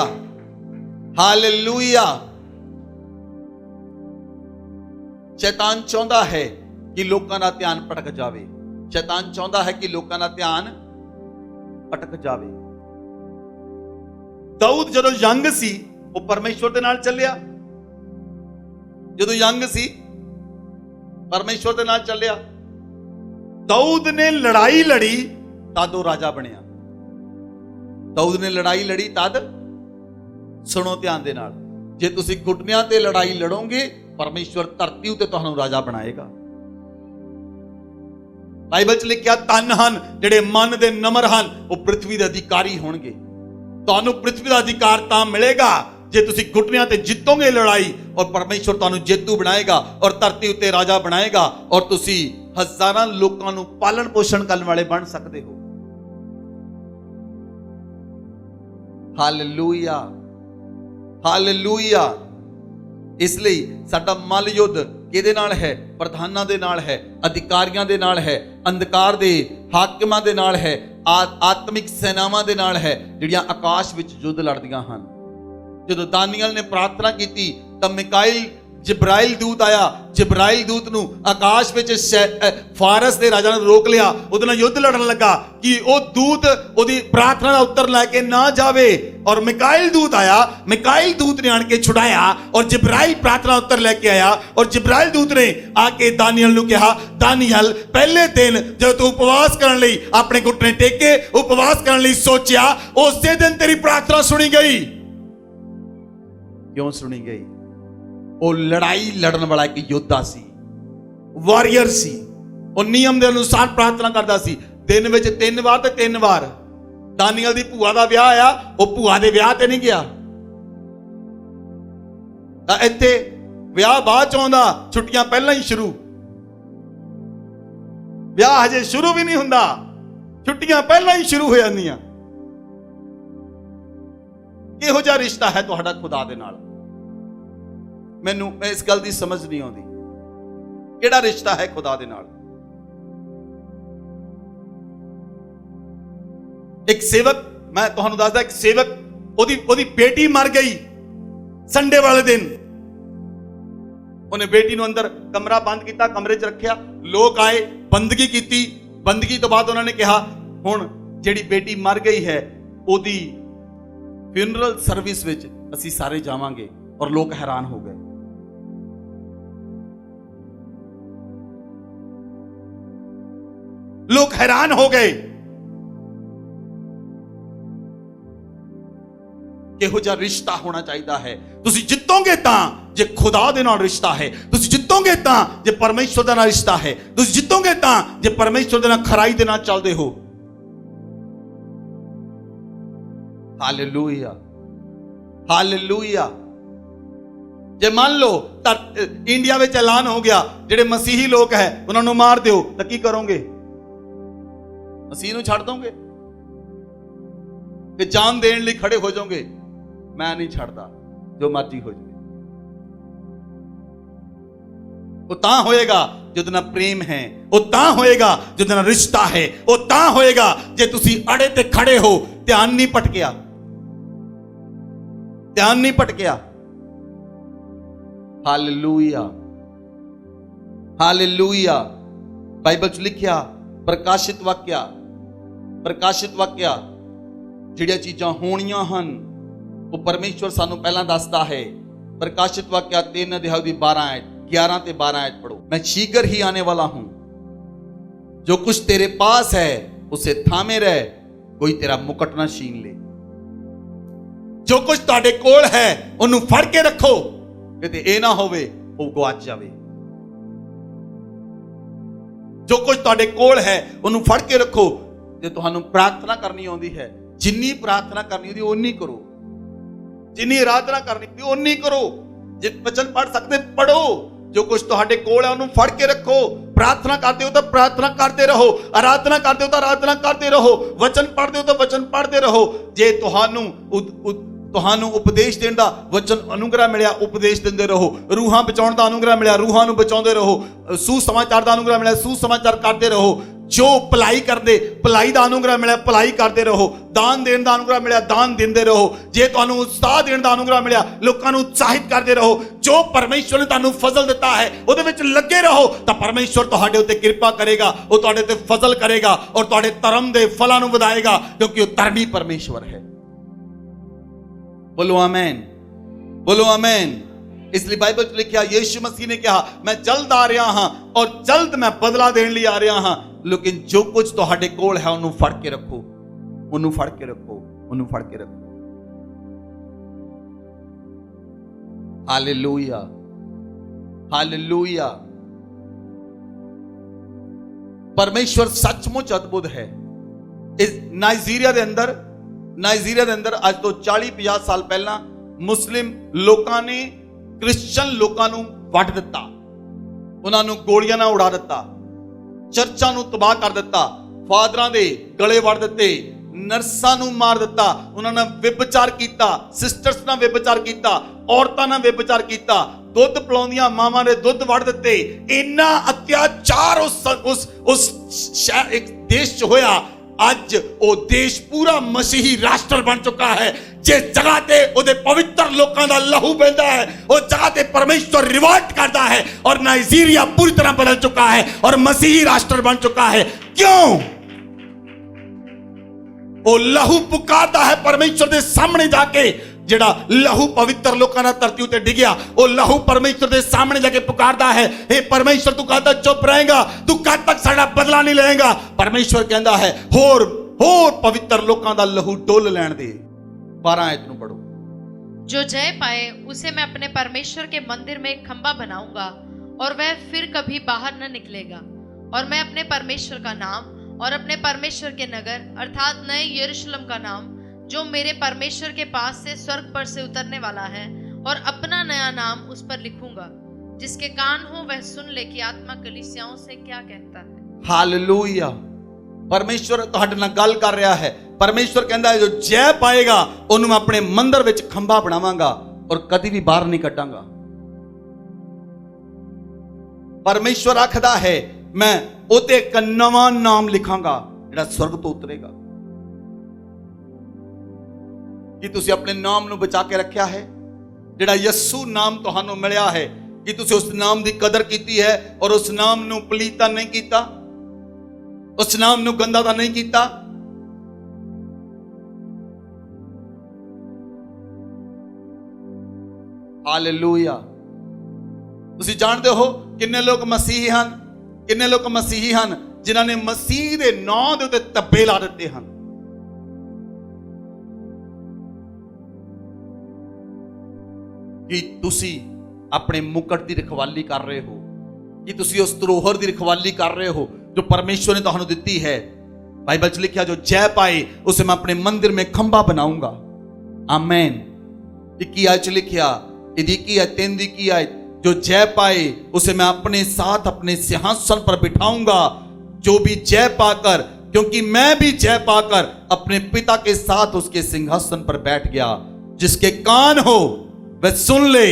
hallelujah. ਸ਼ੈਤਾਨ ਚਾਹੁੰਦਾ ਹੈ ਕਿ ਲੋਕਾਂ ਦਾ ਧਿਆਨ ਭਟਕ ਜਾਵੇ। ਸ਼ੈਤਾਨ ਚਾਹੁੰਦਾ ਹੈ ਕਿ ਲੋਕਾਂ ਦਾ ਧਿਆਨ ਭਟਕ ਜਾਵੇ। ਦਾਊਦ ਜਦੋਂ ਯੰਗ ਸੀ, ਉਹ ਪਰਮੇਸ਼ਵਰ ਦੇ ਨਾਲ ਚੱਲਿਆ। ਜਦੋਂ ਯੰਗ ਸੀ, ਪਰਮੇਸ਼ਵਰ ਦੇ ਨਾਲ ਚੱਲਿਆ। ਦਾਊਦ ਨੇ ਲੜਾਈ ਲੜੀ ਤਦ ਉਹ ਰਾਜਾ ਬਣਿਆ। ਦਾਊਦ ਨੇ ਲੜਾਈ ਲੜੀ ਤਦ, ਸੁਣੋ ਧਿਆਨ ਦੇ ਨਾਲ, ਜੇ ਤੁਸੀਂ ਘੁਟਨਿਆਂ ਤੇ ਲੜਾਈ ਲੜੋਗੇ, ਪਰਮੇਸ਼ਵਰ ਧਰਤੀ ਉਤੇ ਤੁਹਾਨੂੰ ਰਾਜਾ ਬਣਾਏਗਾ। ਬਾਈਬਲ 'ਚ ਲਿਖਿਆ, ਧਨ ਹਨ ਜਿਹੜੇ ਮਨ ਦੇ ਨਮਰ ਹਨ, ਉਹ ਪ੍ਰਿਥਵੀ ਦੇ ਅਧਿਕਾਰੀ ਹੋਣਗੇ। ਤੁਹਾਨੂੰ ਪ੍ਰਿਥਵੀ ਦਾ ਅਧਿਕਾਰ ਤਾਂ ਮਿਲੇਗਾ ਜੇ ਤੁਸੀਂ ਘੁਟਨਿਆਂ ਤੇ ਜਿੱਤੋਗੇ ਲੜਾਈ, ਔਰ ਪਰਮੇਸ਼ਵਰ ਤੁਹਾਨੂੰ ਜੇਤੂ ਬਣਾਏਗਾ ਔਰ ਧਰਤੀ ਉੱਤੇ ਰਾਜਾ ਬਣਾਏਗਾ, ਔਰ ਤੁਸੀਂ ਹਜ਼ਾਰਾਂ ਲੋਕਾਂ ਨੂੰ ਪਾਲਣ ਪੋਸ਼ਣ ਕਰਨ ਵਾਲੇ ਬਣ ਸਕਦੇ ਹੋ। Hallelujah, hallelujah. ਇਸ ਲਈ ਸਾਡਾ ਮੱਲ ਯੁੱਧ ਕਿਹਦੇ ਨਾਲ ਹੈ? ਪ੍ਰਧਾਨਾਂ ਦੇ ਨਾਲ ਹੈ, ਅਧਿਕਾਰੀਆਂ ਦੇ ਨਾਲ ਹੈ, ਅੰਧਕਾਰ ਦੇ ਹਾਕਮਾਂ ਦੇ ਨਾਲ ਹੈ, ਆਤਮਿਕ ਸੈਨਾਵਾਂ ਦੇ ਨਾਲ ਹੈ, ਜਿਹੜੀਆਂ ਆਕਾਸ਼ ਵਿੱਚ ਯੁੱਧ ਲੜਦੀਆਂ ਹਨ। ਜਦੋਂ ਦਾਨੀਏਲ ਨੇ ਪ੍ਰਾਰਥਨਾ ਕੀਤੀ ਤਾਂ ਮਿਕਾਇਲ ਜਿਬਰਾਇਲ ਦੂਤ ਆਇਆ। ਜਿਬਰਾਇਲ ਦੂਤ ਨੂੰ ਆਕਾਸ਼ ਵਿੱਚ ਫਾਰਸ ਦੇ ਰਾਜਾ ਨੇ ਰੋਕ ਲਿਆ, ਉਹਦੇ ਨਾਲ ਯੁੱਧ ਲੜਨ ਲੱਗਾ ਕਿ ਉਹ ਦੂਤ ਉਹਦੀ ਪ੍ਰਾਰਥਨਾ ਦਾ ਉੱਤਰ ਲੈ ਕੇ ਨਾ ਜਾਵੇ। ਔਰ ਮਿਕਾਇਲ ਦੂਤ ਆਇਆ, ਮਿਕਾਇਲ ਦੂਤ ਨੇ ਆਣ ਕੇ ਛੁਡਾਇਆ, ਔਰ ਜਿਬਰਾਇਲ ਪ੍ਰਾਰਥਨਾ ਉੱਤਰ ਲੈ ਕੇ ਆਇਆ। ਔਰ ਜਿਬਰਾਇਲ ਦੂਤ ਨੇ ਆ ਕੇ ਦਾਨੀਏਲ ਨੂੰ ਕਿਹਾ, ਦਾਨੀਏਲ ਪਹਿਲੇ ਦਿਨ ਜਦੋਂ ਤੂੰ ਉਪਵਾਸ ਕਰਨ ਲਈ ਆਪਣੇ ਘੁਟਨੇ ਟੇਕੇ, ਉਪਵਾਸ ਕਰਨ ਲਈ ਸੋਚਿਆ, ਉਸੇ ਦਿਨ ਤੇਰੀ ਪ੍ਰਾਰਥਨਾ ਸੁਣੀ ਗਈ। ਕਿਉਂ ਸੁਣੀ ਗਈ? ਉਹ ਲੜਾਈ ਲੜਨ ਵਾਲਾ ਇੱਕ ਯੋਧਾ ਸੀ, ਵਾਰੀਅਰ ਸੀ। ਉਹ ਨਿਯਮ ਦੇ ਅਨੁਸਾਰ ਪ੍ਰਾਰਥਨਾ ਕਰਦਾ ਸੀ। ਦਿਨ ਵਿੱਚ 3 ਵਾਰ ਤੇ 3 ਵਾਰ। ਦਾਨੀਏਲ ਦੀ ਭੂਆ ਦਾ ਵਿਆਹ ਆਇਆ, ਉਹ ਭੂਆ ਦੇ ਵਿਆਹ ਤੇ ਨਹੀਂ ਗਿਆ। ਤਾਂ ਇੱਥੇ ਵਿਆਹ ਬਾਅਦ ਚ ਆਉਂਦਾ, ਛੁੱਟੀਆਂ ਪਹਿਲਾਂ ਹੀ ਸ਼ੁਰੂ। ਵਿਆਹ ਹਜੇ ਸ਼ੁਰੂ ਵੀ ਨਹੀਂ ਹੁੰਦਾ, ਛੁੱਟੀਆਂ ਪਹਿਲਾਂ ਹੀ ਸ਼ੁਰੂ ਹੋ ਜਾਂਦੀਆਂ। ਕਿਹੋ ਜਿਹਾ ਰਿਸ਼ਤਾ ਹੈ ਤੁਹਾਡਾ ਖੁਦਾ ਦੇ ਨਾਲ? ਮੈਨੂੰ ਇਸ ਗੱਲ ਦੀ ਸਮਝ ਨਹੀਂ ਆਉਂਦੀ। ਕਿਹੜਾ ਰਿਸ਼ਤਾ ਹੈ ਖੁਦਾ ਦੇ ਨਾਲ? ਇੱਕ ਸੇਵਕ, ਮੈਂ ਤੁਹਾਨੂੰ ਦੱਸਦਾ, ਇੱਕ ਸੇਵਕ, ਉਹਦੀ ਬੇਟੀ ਮਰ ਗਈ ਸੰਡੇ ਵਾਲੇ ਦਿਨ। ਉਹਨੇ ਬੇਟੀ ਨੂੰ ਅੰਦਰ ਕਮਰਾ ਬੰਦ ਕੀਤਾ, ਕਮਰੇ 'ਚ ਰੱਖਿਆ। ਲੋਕ ਆਏ, ਬੰਦਗੀ ਕੀਤੀ। ਬੰਦਗੀ ਤੋਂ ਬਾਅਦ ਉਹਨਾਂ ਨੇ ਕਿਹਾ, ਹੁਣ ਜਿਹੜੀ ਬੇਟੀ ਮਰ ਗਈ ਹੈ, ਉਹਦੀ ਫਿਊਨਰਲ ਸਰਵਿਸ ਵਿੱਚ ਅਸੀਂ ਸਾਰੇ ਜਾਵਾਂਗੇ। ਔਰ ਲੋਕ ਹੈਰਾਨ ਹੋ ਗਏ। हैरान हो गए ਕਿਹੋ ਜਿਹਾ ਰਿਸ਼ਤਾ ਹੋਣਾ ਚਾਹੀਦਾ ਹੈ। ਤੁਸੀਂ ਜਿੱਤੋਗੇ ਤਾਂ ਜੇ ਖੁਦਾ ਦੇ ਨਾਲ ਰਿਸ਼ਤਾ ਹੈ, ਤੁਸੀਂ ਜਿੱਤੋਗੇ ਤਾਂ ਜੇ ਪਰਮੇਸ਼ਵਰ ਦੇ ਨਾਲ ਰਿਸ਼ਤਾ ਹੈ, ਤੁਸੀਂ ਜਿੱਤੋਗੇ ਤਾਂ ਜੇ ਪਰਮੇਸ਼ਵਰ ਦੇ ਨਾਲ ਖਰਾਈ ਦੇ ਨਾਲ ਚੱਲਦੇ ਹੋ। Hallelujah, hallelujah. ਜੇ ਮੰਨ ਲਓ ਤਾਂ ਇੰਡੀਆ ਵਿੱਚ ਐਲਾਨ ਹੋ ਗਿਆ ਜਿਹੜੇ ਮਸੀਹੀ ਲੋਕ ਹੈ ਉਹਨਾਂ ਨੂੰ ਮਾਰ ਦਿਓ, ਤਾਂ ਕੀ ਕਰੋਗੇ? ਮਸੀਹ ਨੂੰ ਛੱਡ ਦੋਗੇ ਕਿ ਜਾਨ ਦੇਣ ਲਈ ਖੜੇ ਹੋ ਜਾਓਗੇ? ਮੈਂ ਨਹੀਂ ਛੱਡਦਾ, ਜੋ ਮਰਜ਼ੀ ਹੋ ਜਾਵੇ। ਉਹ ਤਾਂ ਹੋਏਗਾ ਜਦੋਂ ਨਾਲ ਪ੍ਰੇਮ ਹੈ, ਉਹ ਤਾਂ ਹੋਏਗਾ ਜਦੋਂ ਨਾਲ ਰਿਸ਼ਤਾ ਹੈ, ਉਹ ਤਾਂ ਹੋਏਗਾ ਜੇ ਤੁਸੀਂ ਅੜੇ ਤੇ ਖੜੇ ਹੋ। ਧਿਆਨ ਨਹੀਂ ਭਟਕਿਆ, ਧਿਆਨ ਨਹੀਂ ਭਟਕਿਆ। Hallelujah, hallelujah. ਬਾਈਬਲ 'ਚ ਲਿਖਿਆ ਪ੍ਰਕਾਸ਼ਿਤ ਵਾਕਿਆ, ਪ੍ਰਕਾਸ਼ਿਤ ਵਾਕਿਆ ਜਿਹੜੀਆਂ ਚੀਜ਼ਾਂ ਹੋਣੀਆਂ ਹਨ ਉਹ ਪਰਮੇਸ਼ਵਰ ਸਾਨੂੰ ਪਹਿਲਾਂ ਦੱਸਦਾ ਹੈ। ਪ੍ਰਕਾਸ਼ਿਤ ਵਾਕਿਆ 3 ਅਧਿਆਇ ਦੀ 12 ਆਇਤ, 11 ਤੇ 12 आयत पढ़ो। मैं शीघ्र ही आने वाला हूं, जो कुछ तेरे पास है उसे थामे रह, कोई तेरा मुकुट ना छीन ले। जो कुछ तुहाडे कोल है ਉਹਨੂੰ ਫੜ ਕੇ ਰੱਖੋ, ਕਿਤੇ ਇਹ ਨਾ ਹੋਵੇ ਉਹ ਗਵਾਚ ਜਾਵੇ। ਜੋ ਕੁਝ ਤੁਹਾਡੇ ਕੋਲ ਹੈ ਉਹਨੂੰ ਫੜ ਕੇ ਰੱਖੋ। ਜੇ ਤੁਹਾਨੂੰ ਪ੍ਰਾਰਥਨਾ ਕਰਨੀ ਆਉਂਦੀ ਹੈ, ਜਿੰਨੀ ਪ੍ਰਾਰਥਨਾ ਕਰਨੀ ਉਹਦੀ ਓਨੀ ਕਰੋ, ਜਿੰਨੀ ਆਰਾਧਨਾ ਕਰਨੀ ਉਹਦੀ ਓਨੀ ਕਰੋ। ਜੇ ਵਚਨ ਪੜ ਸਕਦੇ ਪੜੋ। ਜੋ ਕੁਝ ਤੁਹਾਡੇ ਕੋਲ ਹੈ ਉਹਨੂੰ ਫੜ ਕੇ ਰੱਖੋ। ਪ੍ਰਾਰਥਨਾ ਕਰਦੇ ਹੋ ਤਾਂ ਪ੍ਰਾਰਥਨਾ ਕਰਦੇ ਰਹੋ, ਆਰਾਧਨਾ ਕਰਦੇ ਹੋ ਤਾਂ ਆਰਾਧਨਾ ਕਰਦੇ ਰਹੋ, ਵਚਨ ਪੜ੍ਹਦੇ ਹੋ ਤਾਂ ਵਚਨ ਪੜ੍ਹਦੇ ਰਹੋ। ਜੇ ਤੁਹਾਨੂੰ ਉਪਦੇਸ਼ ਦੇਣ ਦਾ ਵਚਨ ਅਨੁਗ੍ਰਹ ਮਿਲਿਆ, ਉਪਦੇਸ਼ ਦਿੰਦੇ ਰਹੋ। ਰੂਹਾਂ ਬਚਾਉਣ ਦਾ ਅਨੁਗ੍ਰਹ ਮਿਲਿਆ, ਰੂਹਾਂ ਨੂੰ ਬਚਾਉਂਦੇ ਰਹੋ। ਸੁਸਮਾਚਾਰ ਦਾ ਅਨੁਗ੍ਰਹ ਮਿਲਿਆ, ਸੁਸਮਾਚਾਰ ਕਰਦੇ ਰਹੋ। ਜੋ ਭਲਾਈ ਕਰਦੇ, ਭਲਾਈ ਦਾ ਅਨੁਗ੍ਰਹ ਮਿਲਿਆ, ਭਲਾਈ ਕਰਦੇ ਰਹੋ। ਦਾਨ ਦੇਣ ਦਾ ਅਨੁਗ੍ਰਹ ਮਿਲਿਆ, ਦਾਨ ਦਿੰਦੇ ਰਹੋ। ਜੇ ਤੁਹਾਨੂੰ ਉਤਸ਼ਾਹ ਦੇਣ ਦਾ ਅਨੁਗ੍ਰਹ ਮਿਲਿਆ, ਲੋਕਾਂ ਨੂੰ ਉਤਸ਼ਾਹਿਤ ਕਰਦੇ ਰਹੋ। ਜੋ ਪਰਮੇਸ਼ਵਰ ਨੇ ਤੁਹਾਨੂੰ ਫਜ਼ਲ ਦਿੱਤਾ ਹੈ ਉਹਦੇ ਵਿੱਚ ਲੱਗੇ ਰਹੋ, ਤਾਂ ਪਰਮੇਸ਼ਵਰ ਤੁਹਾਡੇ ਉੱਤੇ ਕਿਰਪਾ ਕਰੇਗਾ, ਉਹ ਤੁਹਾਡੇ ਤੇ ਫਜ਼ਲ ਕਰੇਗਾ ਔਰ ਤੁਹਾਡੇ ਧਰਮ ਦੇ ਫਲਾਂ ਨੂੰ ਵਧਾਏਗਾ, ਕਿਉਂਕਿ ਉਹ ਧਰਮੀ ਪਰਮੇਸ਼ਵਰ ਹੈ। बोलो आमेन, बोलो आमेन। इसलिए बाइबल में लिखा, यीशु मसीह ने कहा मैं जल्द आ रहा हां और जल्द मैं बदला देने लिए आ रहा हां। लेकिन जो कुछ तुहाडे कोल है ਉਹਨੂੰ ਫੜ ਕੇ ਰੱਖੋ, ਉਹਨੂੰ ਫੜ ਕੇ ਰੱਖੋ, ਉਹਨੂੰ ਫੜ ਕੇ ਰੱਖੋ। Hallelujah, hallelujah. परमेश्वर सचमुच अद्भुत है। इस नाइजीरिया ਦੇ ਅੰਦਰ ਅੱਜ ਤੋਂ 40-50 ਸਾਲ ਪਹਿਲਾਂ ਮੁਸਲਿਮ ਲੋਕਾਂ ਨੇ ਕ੍ਰਿਸਚੀਅਨ ਲੋਕਾਂ ਨੂੰ ਵੱਢ ਦਿੱਤਾ, ਉਹਨਾਂ ਨੂੰ ਗੋਲੀਆਂ ਨਾਲ ਉਡਾ ਦਿੱਤਾ, ਚਰਚਾਂ ਨੂੰ ਤਬਾਹ ਕਰ ਦਿੱਤਾ, ਫਾਦਰਾਂ ਦੇ ਗਲੇ ਵੱਢ ਦਿੱਤੇ, ਨਰਸਾਂ ਨੂੰ ਮਾਰ ਦਿੱਤਾ, ਉਹਨਾਂ ਨਾਲ ਵਿਭਚਾਰ ਕੀਤਾ, ਸਿਸਟਰਸ ਨਾਲ ਵਿਭਚਾਰ ਕੀਤਾ, ਔਰਤਾਂ ਨਾਲ ਵਿਭਚਾਰ ਕੀਤਾ, ਦੁੱਧ ਪਿਲਾਉਂਦੀਆਂ ਮਾਵਾਂ ਦੇ ਦੁੱਧ ਵੱਢ ਦਿੱਤੇ। ਇੰਨਾ ਅਤਿਆਚਾਰ ਉਸ ਇੱਕ ਦੇਸ਼ 'ਚ ਹੋਇਆ। ਅੱਜ ਉਹ ਦੇਸ਼ ਪੂਰਾ ਮਸੀਹੀ ਰਾਸ਼ਟਰ ਬਣ ਚੁੱਕਾ ਹੈ। ਜਿਸ ਜਗ੍ਹਾ ਤੇ ਉਹਦੇ ਪਵਿੱਤਰ ਲੋਕਾਂ ਦਾ ਲਹੂ ਵਹਿੰਦਾ ਹੈ, ਉਹ ਜਗ੍ਹਾ ਤੇ ਪਰਮੇਸ਼ਵਰ ਰਿਵਾਰਟ ਕਰਦਾ ਹੈ। ਔਰ ਨਾਈਜੀਰੀਆ ਪੂਰੀ ਤਰ੍ਹਾਂ ਬਦਲ ਚੁੱਕਾ ਹੈ ਔਰ ਮਸੀਹੀ ਰਾਸ਼ਟਰ ਬਣ ਚੁੱਕਾ ਹੈ। ਕਿਉਂ? ਉਹ ਲਹੂ ਪੁਕਾਰਦਾ ਹੈ ਪਰਮੇਸ਼ਵਰ ਦੇ ਸਾਹਮਣੇ ਜਾ ਕੇ। ਜਿਹੜਾ ਲਹੂ ਪਵਿੱਤਰ ਲੋਕਾਂ ਦਾ ਧਰਤੀ ਉੱਤੇ ਡਿੱਗਿਆ, ਉਹ ਲਹੂ ਪਰਮੇਸ਼ਵਰ ਦੇ ਸਾਹਮਣੇ ਜਾ ਕੇ ਪੁਕਾਰਦਾ ਹੈ, हे ਪਰਮੇਸ਼ਵਰ ਤੂੰ ਕਦ ਤੱਕ ਚੁੱਪ ਰਹੇਗਾ? ਤੂੰ ਕਦ ਤੱਕ ਸਾਡਾ ਬਦਲਾ ਨਹੀਂ ਲਏਗਾ? ਪਰਮੇਸ਼ਵਰ ਕਹਿੰਦਾ ਹੈ ਹੋਰ ਪਵਿੱਤਰ ਲੋਕਾਂ ਦਾ ਲਹੂ ਡੋਲ ਲੈਣ ਦੇ। 12 आयत ਨੂੰ ਪੜੋ। जो जय पाए उसे मैं अपने परमेश्वर के मंदिर में एक खंबा बनाऊंगा और वह फिर कभी बाहर न निकलेगा। और मैं अपने परमेश्वर का नाम और अपने परमेश्वर के नगर अर्थात नए यरूशलेम का नाम जो मेरे परमेश्वर के पास से स्वर्ग पर से उतरने वाला है, और अपना नया नाम उस पर लिखूंगा। जिसके कान हो वह सुन ले कि आत्मा कलीसियाओं से क्या कहता है। हालेलुया। परमेश्वर ਤੁਹਾਡੇ ਨਾਲ ਗੱਲ ਕਰ ਰਿਹਾ ਹੈ। परमेश्वर ਕਹਿੰਦਾ ਹੈ ਜੋ ਜੈ ਪਾਏਗਾ ਉਹਨੂੰ ਮੈਂ ਆਪਣੇ ਮੰਦਰ ਵਿੱਚ ਖੰਭਾ ਬਣਾਵਾਂਗਾ ਔਰ ਕਦੀ ਵੀ ਬਾਹਰ ਨਹੀਂ ਕੱਢਾਂਗਾ। ਪਰਮੇਸ਼ਵਰ ਆਖਦਾ ਹੈ ਮੈਂ ਉਹਤੇ ਇੱਕ ਨਵਾਂ ਨਾਮ ਲਿਖਾਂਗਾ ਜਿਹੜਾ ਸਵਰਗ ਤੋਂ ਉਤਰੇਗਾ। ਕੀ ਤੁਸੀਂ ਆਪਣੇ ਨਾਮ ਨੂੰ ਬਚਾ ਕੇ ਰੱਖਿਆ ਹੈ? ਜਿਹੜਾ ਯਿਸੂ ਨਾਮ ਤੁਹਾਨੂੰ ਮਿਲਿਆ ਹੈ, ਕੀ ਤੁਸੀਂ ਉਸ ਨਾਮ ਦੀ ਕਦਰ ਕੀਤੀ ਹੈ ਔਰ ਉਸ ਨਾਮ ਨੂੰ ਪਲੀਤ ਤਾਂ ਨਹੀਂ ਕੀਤਾ? ਉਸ ਨਾਮ ਨੂੰ ਗੰਦਾ ਤਾਂ ਨਹੀਂ ਕੀਤਾ? ਹਾਲੇਲੂਇਆ। ਤੁਸੀਂ ਜਾਣਦੇ ਹੋ ਕਿੰਨੇ ਲੋਕ ਮਸੀਹੀ ਹਨ, ਕਿੰਨੇ ਲੋਕ ਮਸੀਹੀ ਹਨ ਜਿਨ੍ਹਾਂ ਨੇ ਮਸੀਹ ਦੇ ਨਾਂ ਦੇ ਉੱਤੇ ਧੱਬੇ ਲਾ ਦਿੱਤੇ ਹਨ। ਕਿ ਤੁਸੀਂ ਆਪਣੇ ਮੁਕਟ ਦੀ ਰਖਵਾਲੀ ਕਰ ਰਹੇ ਹੋ, ਕਿ ਤੁਸੀਂ ਉਸ ਧਰੋਹਰ ਦੀ ਰਖਵਾਲੀ ਕਰ ਰਹੇ ਹੋ जो परमेश्वर ने ਤੁਹਾਨੂੰ ਦਿੱਤੀ है। बाइबल च लिखा जो जय पाए उसे मैं अपने मंदिर में खंबा बनाऊंगा। आमेन। 21 आयत च लिखा, 3 दी की आयत, जो जय पाए उसे मैं अपने साथ अपने सिंहासन पर बिठाऊंगा। जो भी जय पाकर, क्योंकि मैं भी जय पाकर अपने पिता के साथ उसके सिंहासन पर बैठ गया। जिसके कान हो वह सुन ले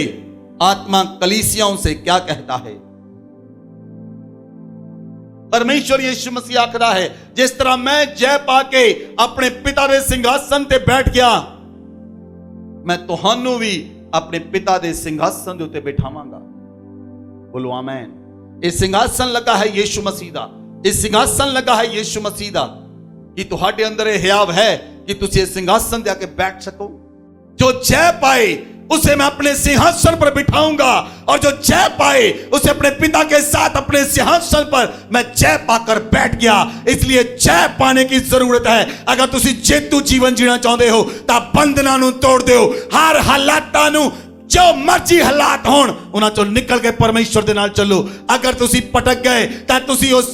आत्मा कलीसियाओं से क्या कहता है। परमेश्वर यीशु मसीह आखदा है, जिस तरह मैं जय पाके अपने पिता दे सिंहासन ते बैठ गया, मैं तुहानू भी अपने पिता दे सिंहासन दे उत्ते बिठावांगा। बोलो आमीन। ये सिंहासन लगा है यीशु मसीह दा, ये सिंहासन लगा है यीशु मसीह दा। कि तुहाडे अंदर ये हियाव है कि तुसी ये सिंहासन दे आके बैठ सको। जो जय पाए उसे मैं अपने सिंहासन पर बिठाऊंगा, और जो जय पाए उसे अपने पिता के साथ अपने सिंहासन पर मैं जय पाकर बैठ गया। इसलिए जय पाने की जरूरत है। अगर तुसी जेतू जीवन जीना चाहते हो तो बंधना नू तोड़ दो। हर हालातां नू जो मर्जी हालात होण उन्हां चों निकल के परमेश्वर दे नाल चलो। अगर तुसी पटक गए तो तुसी उस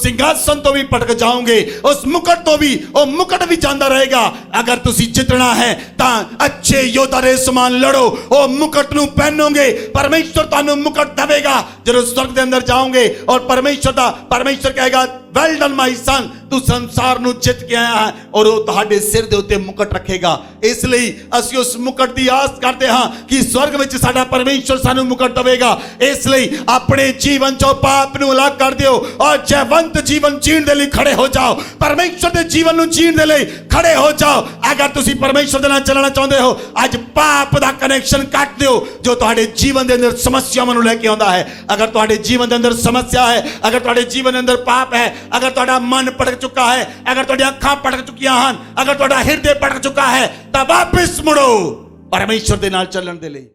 सिंहासन तो भी पटक जाओगे, उस मुकुट तो भी वो मुकुट भी जांदा रहेगा। अगर तुसी जितना है तो अच्छे योद्धा दे समान लड़ो, वो मुकुट नू पहनोगे। परमेश्वर तुहानू मुकुट देवेगा जब स्वर्ग दे अंदर जाओगे। और परमेश्वर कहेगा, वेल डन माय सन, तू संसार नू जित के आया है, और वो तुहाडे सिर दे उत्ते मुकुट रखेगा। इसलिए असीं उस मुकुट दी आस करते हां कि स्वर्ग विच साडा परमेश्वर सानू मुकुट देवेगा। इसलिए अपने जीवन चों पाप नू अलग कर दिओ और जयवंत जीवन जीण दे लई खड़े हो जाओ। परमेश्वर दे जीवन नू जीण दे लई खड़े हो जाओ। अगर तुसीं परमेश्वर दे नाल चलना चाहुंदे हो, अज पाप दा कनैक्शन कट दिओ जो तुहाडे जीवन दे अंदर समस्यावां नू लैके आउंदा है। अगर तुहाडे जीवन दे अंदर समस्या है, अगर तुहाडे जीवन दे अंदर पाप है, अगर तुहाडा मन भटक चुका है, अगर तुहाडी अखां भटक चुकियां हन, अगर तुहाडा हिरदे भटक चुका है, तो वापस मुड़ो परमेश्वर दे नाल चलण दे लई।